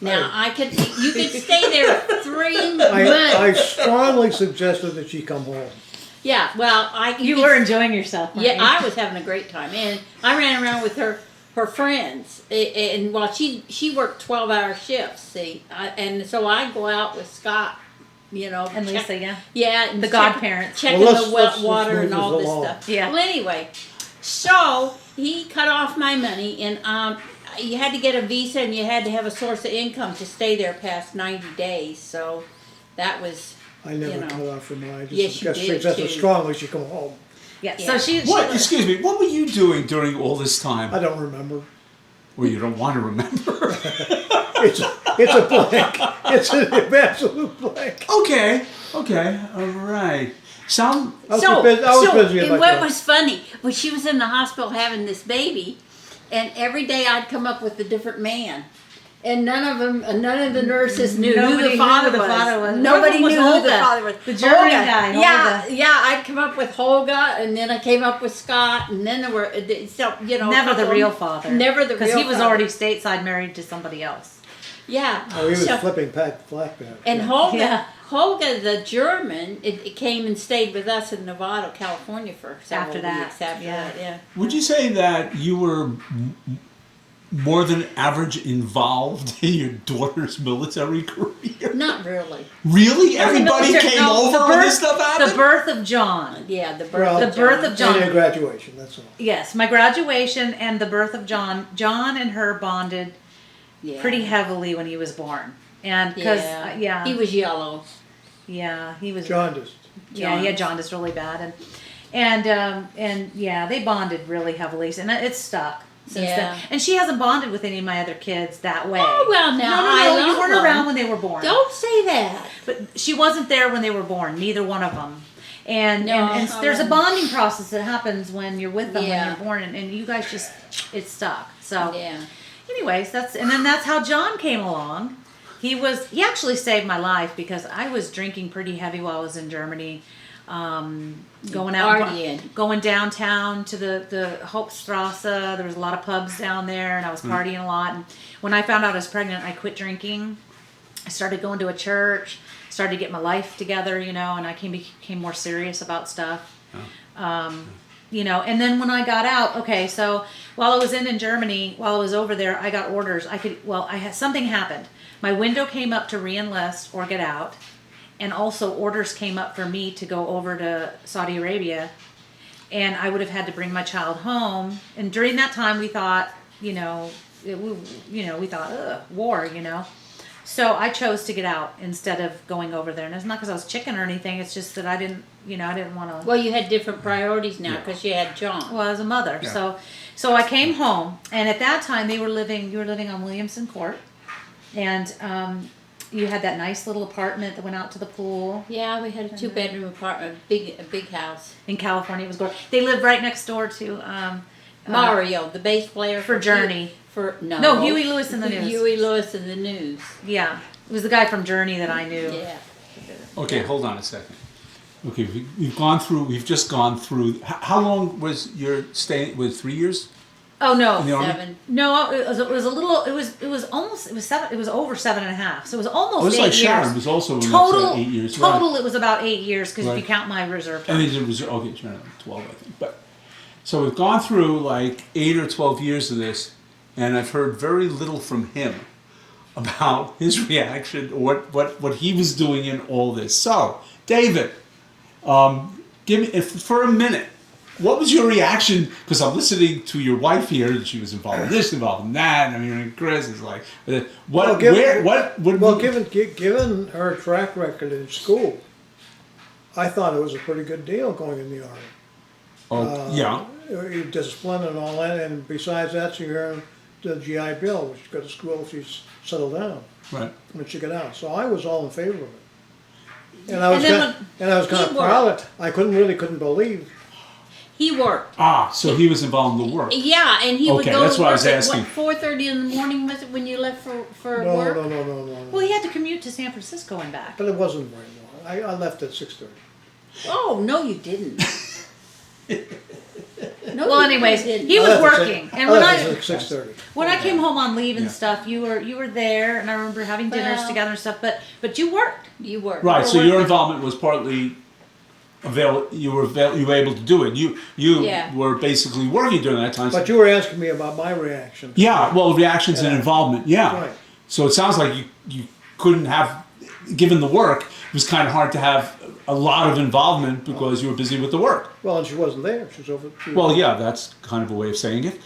Now, you could stay there 3 months. I strongly suggested that she come home. Yeah, well, You were enjoying yourself, weren't you? I was having a great time, and I ran around with her friends, and while she worked 12-hour shifts, see, and so I go out with Scott, and Lisa, and the godparents, checking the water and all this stuff. Yeah. Well, anyway, so he cut off my money, and you had to get a visa, and you had to have a source of income to stay there past 90 days. So that was. I never cut off her money. I Yes, you just did, suggested too. strongly she come home. Yeah. So she. What? Excuse me. What were you doing during all this time? I don't remember. Well, you don't want to remember. It's a blank. It's an absolute blank. Okay. All right. I was busy and like what that. was funny was she was in the hospital having this baby, and every day I'd come up with a different man, and none of the nurses knew who the father was. Nobody knew who the father was. The German guy. Yeah. I'd come up with Holga, and then I came up with Scott, and then there were Never the real father. Never the real father. Because he was already stateside, married to somebody else. Yeah. Oh, he was flipping flatbed. And Holga, the German, it came and stayed with us in Nevada, California for several weeks after that. Yeah. Would you say that you were more than average involved in your daughter's military career? Not really. Really? Everybody came over when this stuff happened? The birth of John. Yeah, the birth of John. And your graduation, that's all. Yes, my graduation and the birth of John. John and her bonded pretty heavily when he was born. And because, he was yellow. Yeah, he was jaundiced. Yeah, he had jaundice really bad, and they bonded really heavily, and it stuck since then. And she hasn't bonded with any of my other kids that way. Oh well, now no, you weren't around when they were born. Don't say that. But she wasn't there when they were born. Neither one of them. And there's a bonding process that happens when you're with them when you're born, and you guys it stuck. So anyways, that's how John came along. He actually saved my life because I was drinking pretty heavy while I was in Germany, going downtown to the Hauptstrasse. There was a lot of pubs down there, and I was partying a lot. And when I found out I was pregnant, I quit drinking. I started going to a church, started to get my life together, and I became more serious about stuff. And then when I got out, so while I was in Germany, while I was over there, I got orders. Something happened. My window came up to re-enlist or get out, and also orders came up for me to go over to Saudi Arabia, and I would have had to bring my child home. And during that time, we thought, war, So I chose to get out instead of going over there. And it's not because I was chicken or anything. It's just that I didn't want to. Well, you had different priorities now because you had John. Well, as a mother. Yeah. So I came home, and at that time you were living on Williamson Court, and you had that nice little apartment that went out to the pool. Yeah, we had a 2-bedroom apartment, a big house. In California. It was gorgeous. They lived right next door to Mario, the bass player for Journey. No, Huey Lewis in the News. Huey Lewis in the News. Yeah, it was the guy from Journey that I knew. Yeah. Okay, hold on a second. Okay, we've just gone through, how long was your stay, was 3 years? Oh no, In the Army? 7. no, it was over 7.5. So it was almost It was 8 like years. Sharon was also in Total, that 8 years. Right. total, it was about 8 years because if Right. you count my reserve And time. then it was, okay, Sharon, 12 I think. But, so we've gone through like 8 or 12 years of this, and I've heard very little from him about his reaction, or what he was doing in all this. So, David, give me, for a minute, what was your reaction? Because I'm listening to your wife here, and she was involved in this, involved in that, and I'm hearing Chris is like, what, Given her track record in school, I thought it was a pretty good deal going in the Army. yeah, Discipline and all that, and besides that, she earned the GI Bill, which got to school if she's settled down right. when she got out. So I was all in favor of it. And I was then kind of he proud. I couldn't believe. He worked. So he was involved in the work. Yeah, and he would Okay, go that's to what I work was at asking. 4:30 in the morning, was it, when you left for No, work? no. Well, he had to commute to San Francisco and back. But it wasn't very long. I left at 6:30. Oh, no, you didn't. No, Well, you anyways, didn't. he was working, and when I 6:30. when I came home on leave and Yeah. stuff, you were there, and I remember having dinners Well- together and stuff. But you worked. You were. Right, so Or your working. involvement was partly you were able to do it. You Yeah. were basically working during that time. But you were asking me about my reaction. Yeah, well, reactions and Yeah. involvement. Yeah. Right. So it sounds like you couldn't have, given the work, it was kind of hard to have a lot of involvement because you were busy with the work. Well, and she wasn't there. She was over. Well, yeah, that's kind of a way of saying it.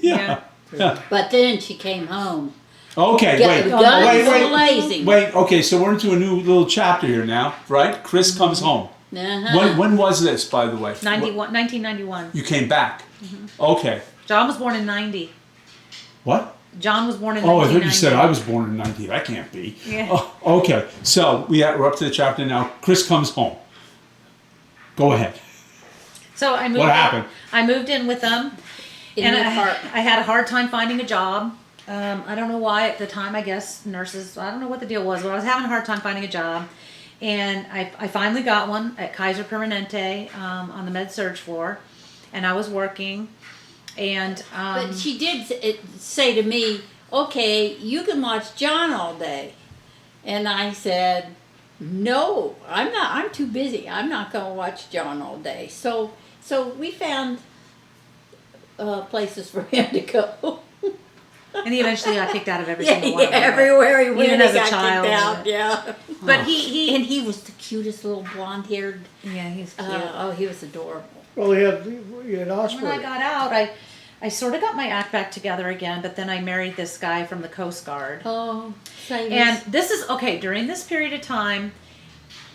Yeah. Yeah. But then she came home. Okay, Guns blazing. wait. Okay, so we're into a new little chapter here now, right? Chris comes home. Uh-huh. When was this, by the way? 1991. You came back. Okay. John was born in 90. What? John was born in Oh, I 1990. thought you said I was born in 90. That can't be. Yeah. Oh, okay, so we're up to the chapter now. Chris comes home. Go ahead. So I moved. What happened? I moved in with them, In and the apartment. I had a hard time finding a job. I don't know why at the time. I guess nurses. I don't know what the deal was, but I was having a hard time finding a job, and I finally got one at Kaiser Permanente on the med surg floor, and I was working, and But she did say to me, okay, you can watch John all day. And I said, no, I'm not. I'm too busy. I'm not going to watch John all day. So we found places for him to go. and he eventually got kicked out of every Yeah, single one. of them. everywhere he went, Even he as a got child. kicked out. Yeah. But he And he was the cutest little blonde-haired. yeah, he's cute. He was adorable. Well, he had Osprey. When I got out, I sort of got my act back together again, but then I married this guy from the Coast Guard. Oh, same. And this is okay. During this period of time,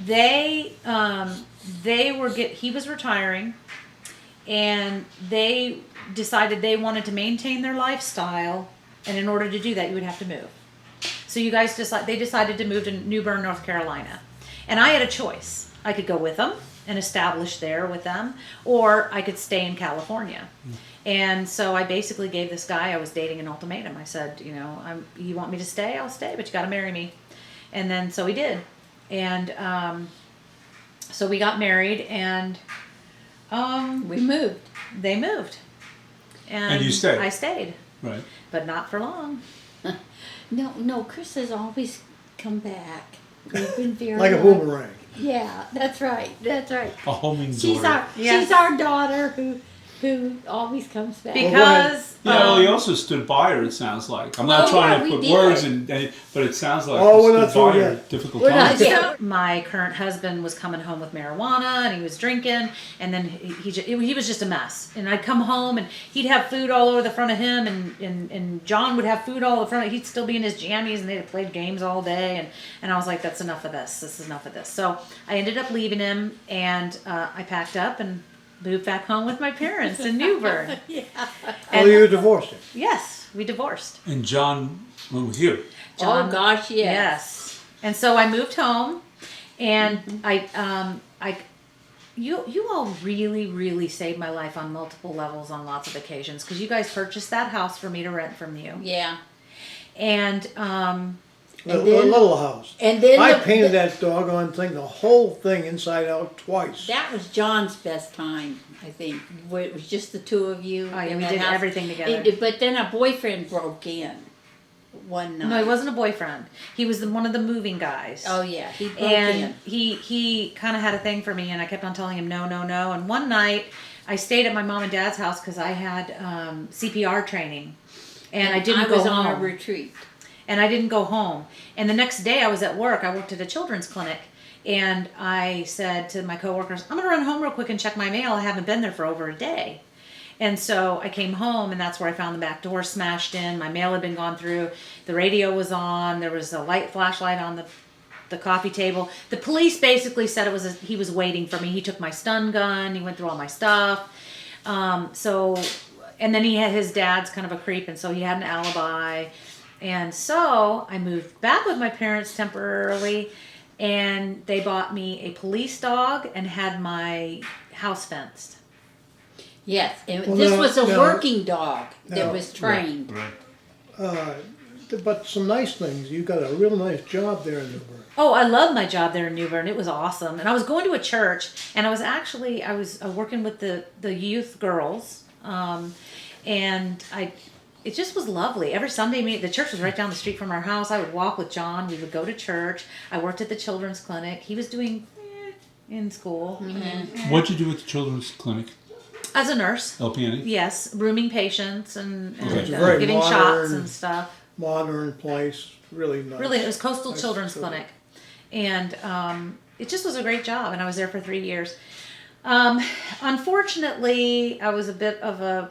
he was retiring, and they decided they wanted to maintain their lifestyle, and in order to do that, you would have to move. So they decided to move to New Bern, North Carolina, and I had a choice. I could go with them and establish there with them, or I could stay in California. And so I basically gave this guy I was dating an ultimatum. I said, you want me to stay? I'll stay, but you got to marry me. And then so he did. And so we got married, and we moved. they moved. And you stayed? I stayed, Right. but not for long. No, Chris has always come back. We've been very like a lucky. boomerang. Yeah, that's right. That's right. A homing She's daughter. our daughter who always comes back. Because Yeah, well, you also stood by her, it sounds like. I'm not Oh, trying yeah, to we put did. words in, but it sounds like Oh, you we're not stood by through her yet. at difficult We're not times. yet. my current husband was coming home with marijuana and he was drinking, and then he was just a mess. And I'd come home and he'd have food all over the front of him, and John would have food all over the front. He'd still be in his jammies, and they'd have played games all day. And I was like, that's enough of this. This is enough of this. So I ended up leaving him, and I packed up and moved back home with my parents in New Bern. Oh, you divorced him. Yes, we divorced. And John went with you. John- Oh gosh, yes. Yes. And so I moved home, and you all really saved my life on multiple levels on lots of occasions, because you guys purchased that house for me to rent from you. Yeah. And A little house. And then I the- painted that doggone thing, the whole thing inside out twice. That was John's best time, I think. Where it was just the two of you. Oh, yeah, in we that did house. everything together. But then a boyfriend broke in one night. no, he wasn't a boyfriend. He was one of the moving guys. Oh yeah, he broke And in. he kind of had a thing for me, and I kept on telling him no. And one night, I stayed at my mom and dad's house because I had CPR training, and I didn't I go was home. on a retreat. And I didn't go home. And the next day I was at work. I worked at a children's clinic. And I said to my coworkers, I'm going to run home real quick and check my mail. I haven't been there for over a day. And so I came home, and that's where I found the back door smashed in. My mail had been gone through. The radio was on. There was a flashlight on the coffee table. The police basically said he was waiting for me. He took my stun gun. He went through all my stuff. And then he had his dad's kind of a creep, and so he had an alibi. And so I moved back with my parents temporarily, and they bought me a police dog and had my house fenced. Yes, and Well, this now- was a now- working dog that now- was trained. Right. But some nice things. You got a real nice job there in Newburgh. Oh, I loved my job there in New Bern. It was awesome. And I was going to a church, and I was working with the youth girls, and it just was lovely. Every Sunday, the church was right down the street from our house. I would walk with John. We would go to church. I worked at the children's clinic. He was doing in school What'd you do with the children's clinic? as a nurse. LPN? Yes, rooming patients and Okay. It's a very giving shots modern- and stuff. Modern place, really nice. Really, it was Coastal Nice Children's facility. Clinic, and it just was a great job. And I was there for 3 years. Unfortunately, I was a bit of a.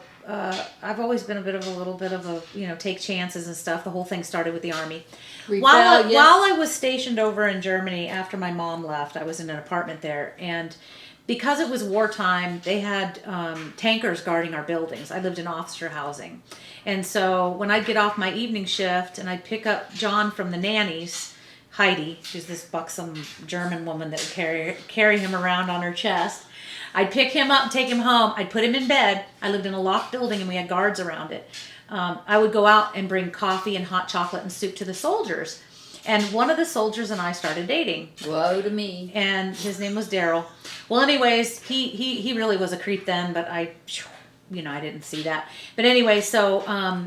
I've always been a little bit of a take chances and stuff. The whole thing started with the Army. While Rebellious. I was stationed over in Germany after my mom left, I was in an apartment there, and because it was wartime, they had tankers guarding our buildings. I lived in officer housing. And so when I'd get off my evening shift and I'd pick up John from the nannies, Heidi, who's this buxom German woman that would carry him around on her chest, I'd pick him up and take him home. I'd put him in bed. I lived in a locked building and we had guards around it. I would go out and bring coffee and hot chocolate and soup to the soldiers. And one of the soldiers and I started dating. Woe to me. And his name was Daryl. Well, anyways, he really was a creep then, but I didn't see that. But anyway, so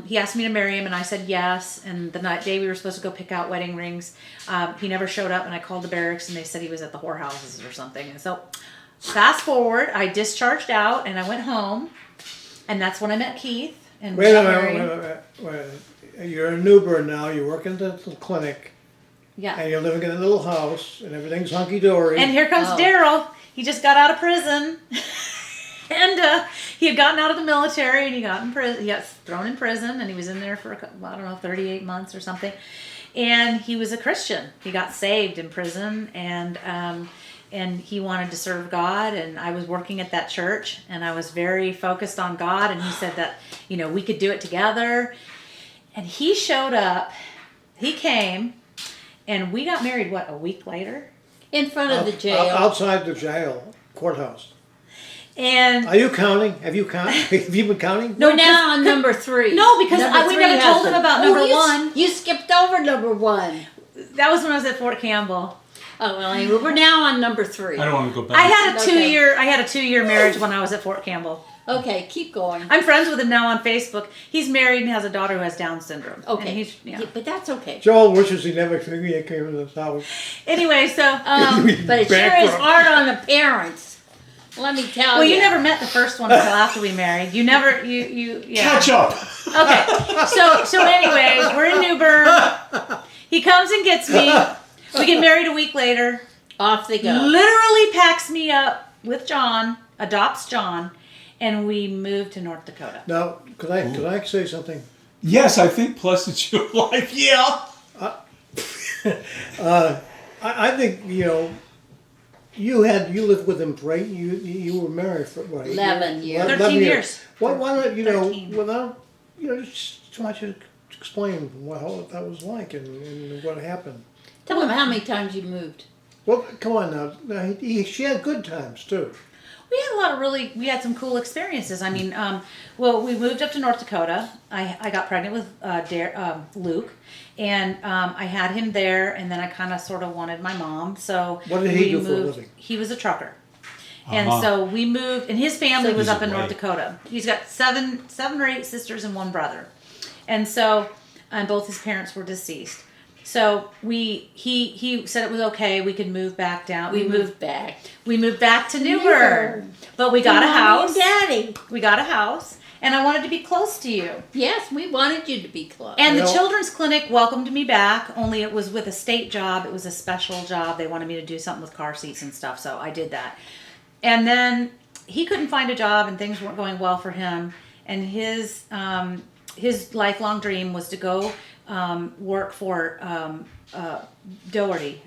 he asked me to marry him, and I said yes. And the day we were supposed to go pick out wedding rings, he never showed up, and I called the barracks, and they said he was at the whorehouses or something. And so, fast forward, I discharged out, and I went home, and that's when I met Keith. And we Wait a got minute, married. wait a minute. You're in Newburgh now, you're working at the clinic, Yeah. and you're living in a little house, and everything's hunky-dory. And here comes Oh. Daryl. He just got out of prison. And he had gotten out of the military, and he got thrown in prison, and he was in there for 38 months or something. And he was a Christian. He got saved in prison, and he wanted to serve God. And I was working at that church, and I was very focused on God. And he said that we could do it together. And he showed up. He came, and we got married. A week later? In front of the jail. Outside the jail, courthouse. And Are you counting? Have you been counting? no, We're now on number 3. No, because Number we 3 never told him husband. about Oh, number you 1. You skipped over number 1. That was when I was at Fort Campbell. Oh well, anyway, we're now on number 3. I don't want to go back. I had a Okay. 2-year marriage when I was at Fort Campbell. Okay, keep going. I'm friends with him now on Facebook. He's married and has a daughter who has Down syndrome. Okay, And he's, Yeah, but that's okay. Joel wishes he never came in this house. Anyway, so But it sure is Bankrupt. hard on the parents Let me tell Well, you. you never met the first one until after we married. You never, yeah. Catch up. Okay. So anyways, we're in New Bern. He comes and gets me. We get married a week later. Off they go. Literally packs me up with John, adopts John, and we moved to North Dakota. Now, could I say something? Yes, I think plus it's your life. Yeah. I think you lived with him for you were married for what? 11 years. 13 years. Why not 13. without just want you to explain how that was like and what happened. Tell them how many times you moved. Well, come on now. She had good times too. We had we had some cool experiences. I mean, we moved up to North Dakota. I got pregnant with Luke, and I had him there, and then I kind of sort of wanted my mom. So what did he do moved. for a living? He was a trucker. And so we moved, and his family was up in North Dakota. He's got seven or eight sisters and one brother. And so, both his parents were deceased. So he said it was okay. We could move back down. We moved back. We moved back to New Bern, but we got a house. Daddy. We got a house, and I wanted to be close to you. Yes, we wanted you to be close. And the children's clinic welcomed me back. Only it was with a state job. It was a special job. They wanted me to do something with car seats and stuff, so I did that. And then he couldn't find a job, and things weren't going well for him. And his lifelong dream was to go work for Doherty,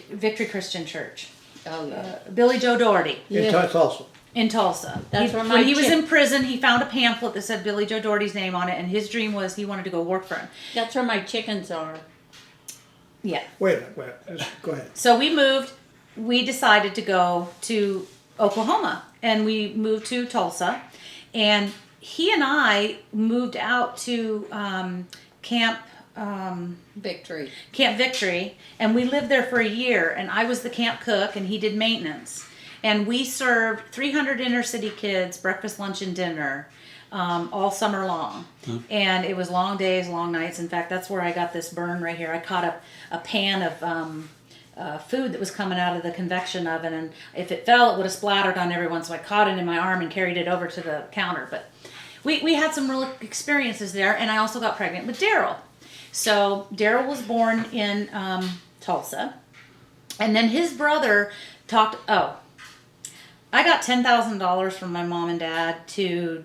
Victory Christian Church. Oh yeah. Billy Joe Doherty. In Tulsa. In Tulsa. That's where when he was in prison, he found a pamphlet that said Billy Joe Doherty's name on it, and his dream was he wanted to go work for him. That's where my chickens are. Yeah. Wait a minute. Go ahead. So we moved. We decided to go to Oklahoma, and we moved to Tulsa, and he and I moved out to Camp Victory, and we lived there for a year, and I was the camp cook, and he did maintenance. And we served 300 inner city kids breakfast, lunch, and dinner all summer long. And it was long days, long nights. In fact, that's where I got this burn right here. I caught a pan of food that was coming out of the convection oven, and if it fell, it would have splattered on everyone, so I caught it in my arm and carried it over to the counter. But we had some real experiences there, and I also got pregnant with Daryl. So Daryl was born in Tulsa, and then his brother I got $10,000 from my mom and dad to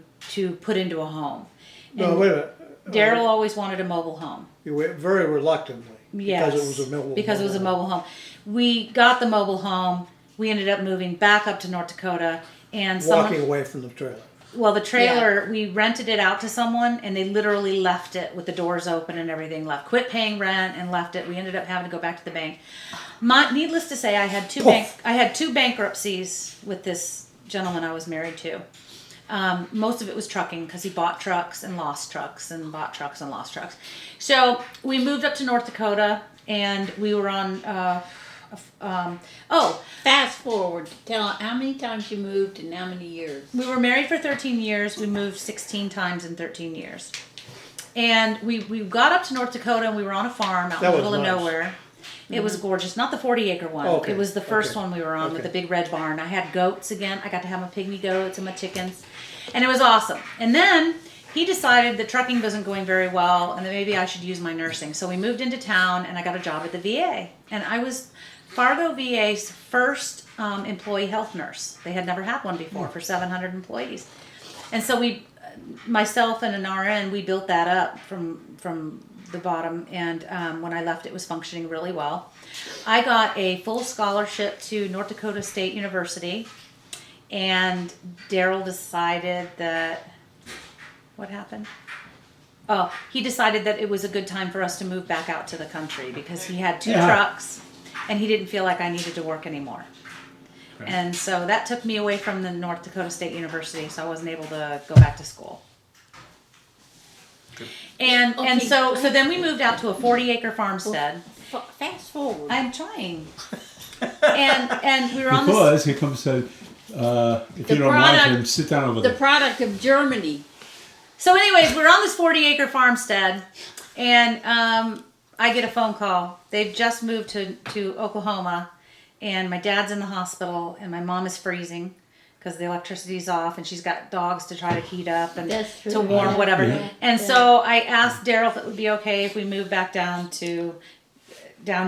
put into a home. No, wait a minute. Daryl always wanted a mobile home. You went very reluctantly. Yes, Because it was a mobile home. We got the mobile home. We ended up moving back up to North Dakota, and walking away from the trailer. Well, the trailer, we rented it out to someone, and they literally left it with the doors open and everything left. Quit paying rent and left it. We ended up having to go back to the bank. Needless to say, I had two bankruptcies with this gentleman I was married to. Most of it was trucking because he bought trucks and lost trucks and bought trucks and lost trucks. So we moved up to North Dakota, and we were on. Fast forward. Tell how many times you moved and how many years. We were married for 13 years. We moved 16 times in 13 years. And we got up to North Dakota, and we were on a farm out in the middle of nowhere. It was gorgeous. Not the 40-acre one. Okay. It was the first one we were on with the big red barn. I had goats again. I got to have my pygmy goats and my chickens. And it was awesome. And then he decided that trucking wasn't going very well and that maybe I should use my nursing. So we moved into town, and I got a job at the VA. And I was Fargo VA's first employee health nurse. They had never had one before for 700 employees. And so myself and an RN, we built that up from the bottom, and when I left, it was functioning really well. I got a full scholarship to North Dakota State University, and Daryl decided that, what happened? Oh, he decided that it was a good time for us to move back out to the country because he had two trucks, and he didn't feel like I needed to work anymore. Okay. And so that took me away from the North Dakota State University, so I wasn't able to go back to school. And so then we moved out to a 40-acre farmstead. Fast forward. I'm trying. and we were on because here comes if you don't mind him, sit down over there. The product of Germany. So anyways, we're on this 40-acre farmstead, and I get a phone call. They've just moved to Oklahoma, and my dad's in the hospital, and my mom is freezing because the electricity's off, and she's got dogs to try to heat up and That's true. to warm Yeah. whatever. Yeah. And so I asked Daryl if it would be okay if we moved back down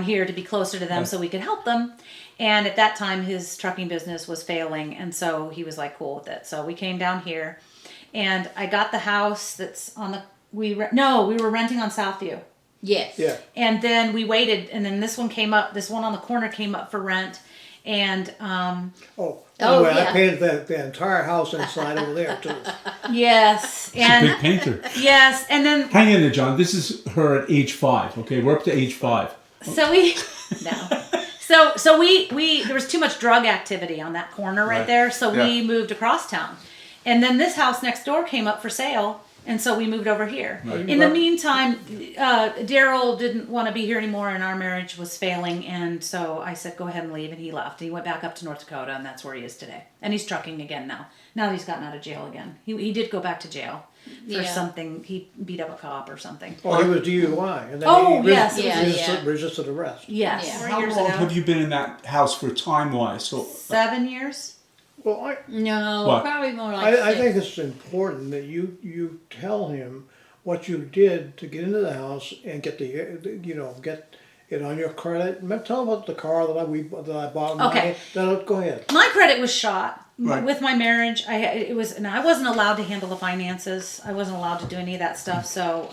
here to be closer to them, so we could help them. And at that time, his trucking business was failing, and so he was like cool with it. So we came down here, and I got the house that's on the. We were renting on Southview. Yes. Yeah. And then we waited, and then this one came up. This one on the corner came up for rent, and Oh, Oh, anyway, yeah. I painted the entire house inside over there too. yes, Big and painter. yes, and then Hang in there, John. This is her at age 5. Okay, we're up to age 5. so we so we there was too much drug activity on that corner right Right. there, so we Yeah. moved across town, and then this house next door came up for sale. And so we moved over here. Right. In the meantime, Daryl didn't want to be here anymore, and our marriage was failing. And so I said, "Go ahead and leave." And he left. He went back up to North Dakota, and that's where he is today. And he's trucking again now. Now that he's gotten out of jail again. He did go back to jail for Yeah. something. He beat up a cop or something. Oh, he was DUI, and then Oh, he yes. resisted arrest. Yes. Yeah. 4 How years long ago. have you been in that house for time-wise? So 7 years. Well, No, What? probably more like I 6. think it's important that you tell him what you did to get into the house and get get it on your credit. Tell him about the car that I bought. Okay. Go ahead. My credit was shot Right. with my marriage. And I wasn't allowed to handle the finances. I wasn't allowed to do any of that stuff. So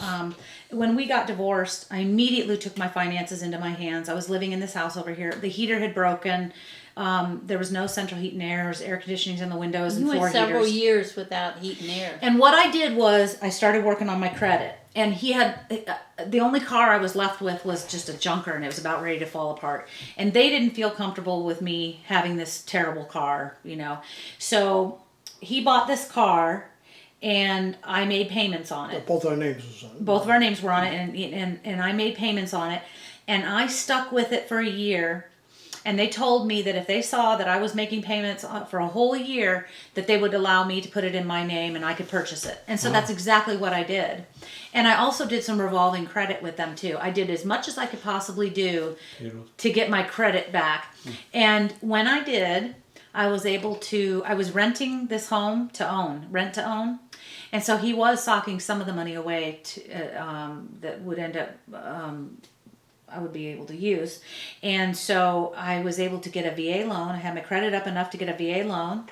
when we got divorced, I immediately took my finances into my hands. I was living in this house over here. The heater had broken. There was no central heat and air. There was air conditionings in the windows You and floor went several heaters. years without heat and air. And what I did was I started working on my credit. And he had, the only car I was left with was just a junker, and it was about ready to fall apart. And they didn't feel comfortable with me having this terrible car, So he bought this car, and I made payments on it. Both our names was on it. Both of our names were on it, and I made payments on it. And I stuck with it for a year. And they told me that if they saw that I was making payments for a whole year, that they would allow me to put it in my name and I could purchase it. And so that's exactly what I did. And I also did some revolving credit with them too. I did as much as I could possibly do to get my credit back. And when I did, I was renting this home rent to own. And so he was socking some of the money away that would end up I would be able to use. And so I was able to get a VA loan. I had my credit up enough to get a VA loan.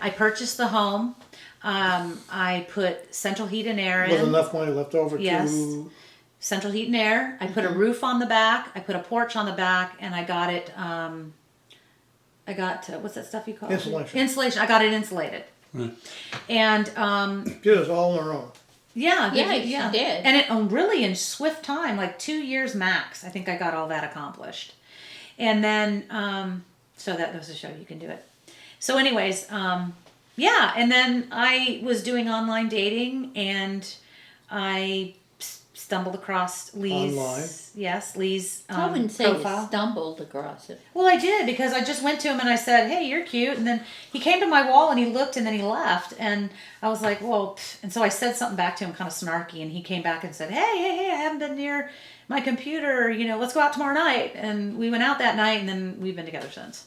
I purchased the home. I put central heat and air in. Was enough money left over Yes. to... Central heat and air. I put a roof on the back. I put a porch on the back, and I got it. What's that stuff you call Insulation. it? Insulation. I got it insulated. Right. And Did it all on her own. yeah, Yeah, she did. And it really in swift time, like 2 years max. I think I got all that accomplished. And then so that goes to show you can do it. So, anyways, yeah. And then I was doing online dating, and I stumbled across Lee's. Online? Yes, Lee's I wouldn't say profile. you stumbled across it. Well, I did, because I just went to him and I said, "Hey, you're cute." And then he came to my wall and he looked and then he left. And I was like, "Well," and so I said something back to him, kind of snarky, and he came back and said, Hey, I haven't been near my computer. Let's go out tomorrow night." And we went out that night, and then we've been together since.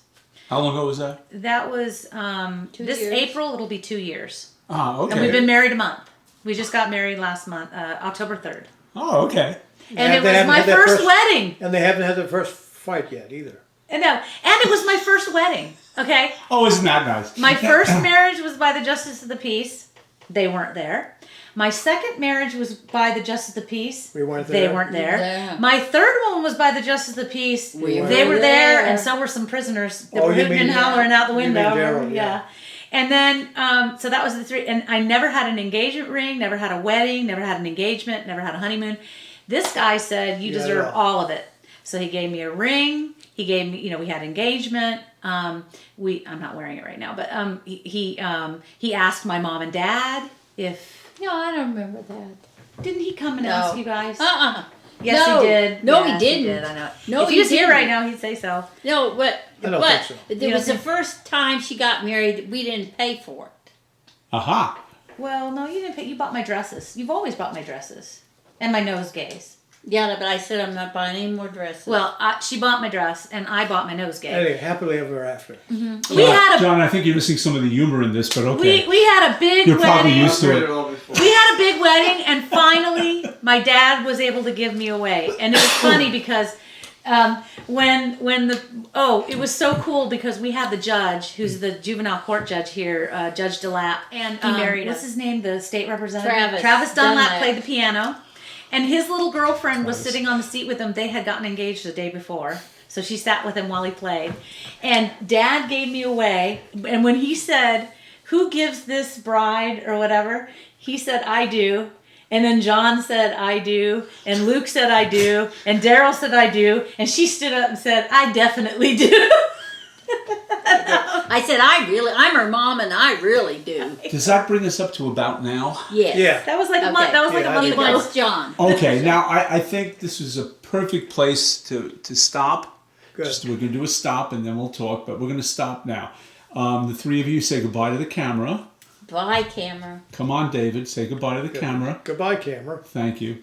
How long ago was that? That was 2 this years. April. It'll be 2 years, Ah, okay. and we've been married a month. We just got married last month, October 3rd, Oh, okay. and it They was haven't my had their first wedding. And they haven't had their first fight yet either. And it was my first wedding. Okay. Oh, isn't that nice? My first marriage was by the Justice of the Peace. They weren't there. My second marriage was by the Justice of the Peace. We weren't They there. weren't there. Yeah. My third one was by the Justice of the Peace. We They were were there, there. and so were some prisoners that Oh, were you hooting mean- and hollering out the you mean window. Daryl, yeah. And then, so that was the three. And I never had an engagement ring, never had a wedding, never had an engagement, never had a honeymoon. This guy said, "You Yeah, deserve yeah. all of it." So he gave me a ring. He gave me, we had engagement. I'm not wearing it right now, but he asked my mom and dad if. No, I don't remember that. Didn't he come and No. ask you guys? Uh-uh. Yes, No. he did. No, Yes, he didn't. did. I know. No, if he he was here didn't. right now, he'd say so. No, but I don't think so. it You was don't the first time she got married. We didn't pay for it. Aha. Well, no, you didn't pay. You bought my dresses. You've always bought my dresses and my nosegays. Yeah, but I said I'm not buying any more dresses. Well, she bought my dress, and I bought my nosegay. Anyway, happily ever after. We had a John, I think you're missing some of the humor in this, but okay. we had a big You're probably wedding. used to Read it. all before. We had a big wedding, and finally, my dad was able to give me away. And it was funny because it was so cool because we had the judge, who's the juvenile court judge here, Judge DeLapp, and He married what's us. his name, the state representative, Travis Dunlap Dunlap. played the piano, and his little girlfriend was Travis. sitting on the seat with him. They had gotten engaged the day before. So she sat with him while he played. And Dad gave me away. And when he said, "Who gives this bride," or whatever, he said, "I do." And then John said, "I do." And Luke said, "I do." And Daryl said, "I do." And she stood up and said, "I definitely do." I said, I'm her mom and I really do. Does that bring us up to about now? Yes. Yeah. That was like a Okay. month. That was like Yeah, a I month He did. ago. wants John. Okay, now I think this is a perfect place to stop. Good. We're going to do a stop and then we'll talk, but we're going to stop now. The three of you say goodbye to the camera. Bye, camera. Come on, David, say goodbye to the camera. Goodbye, camera. Thank you.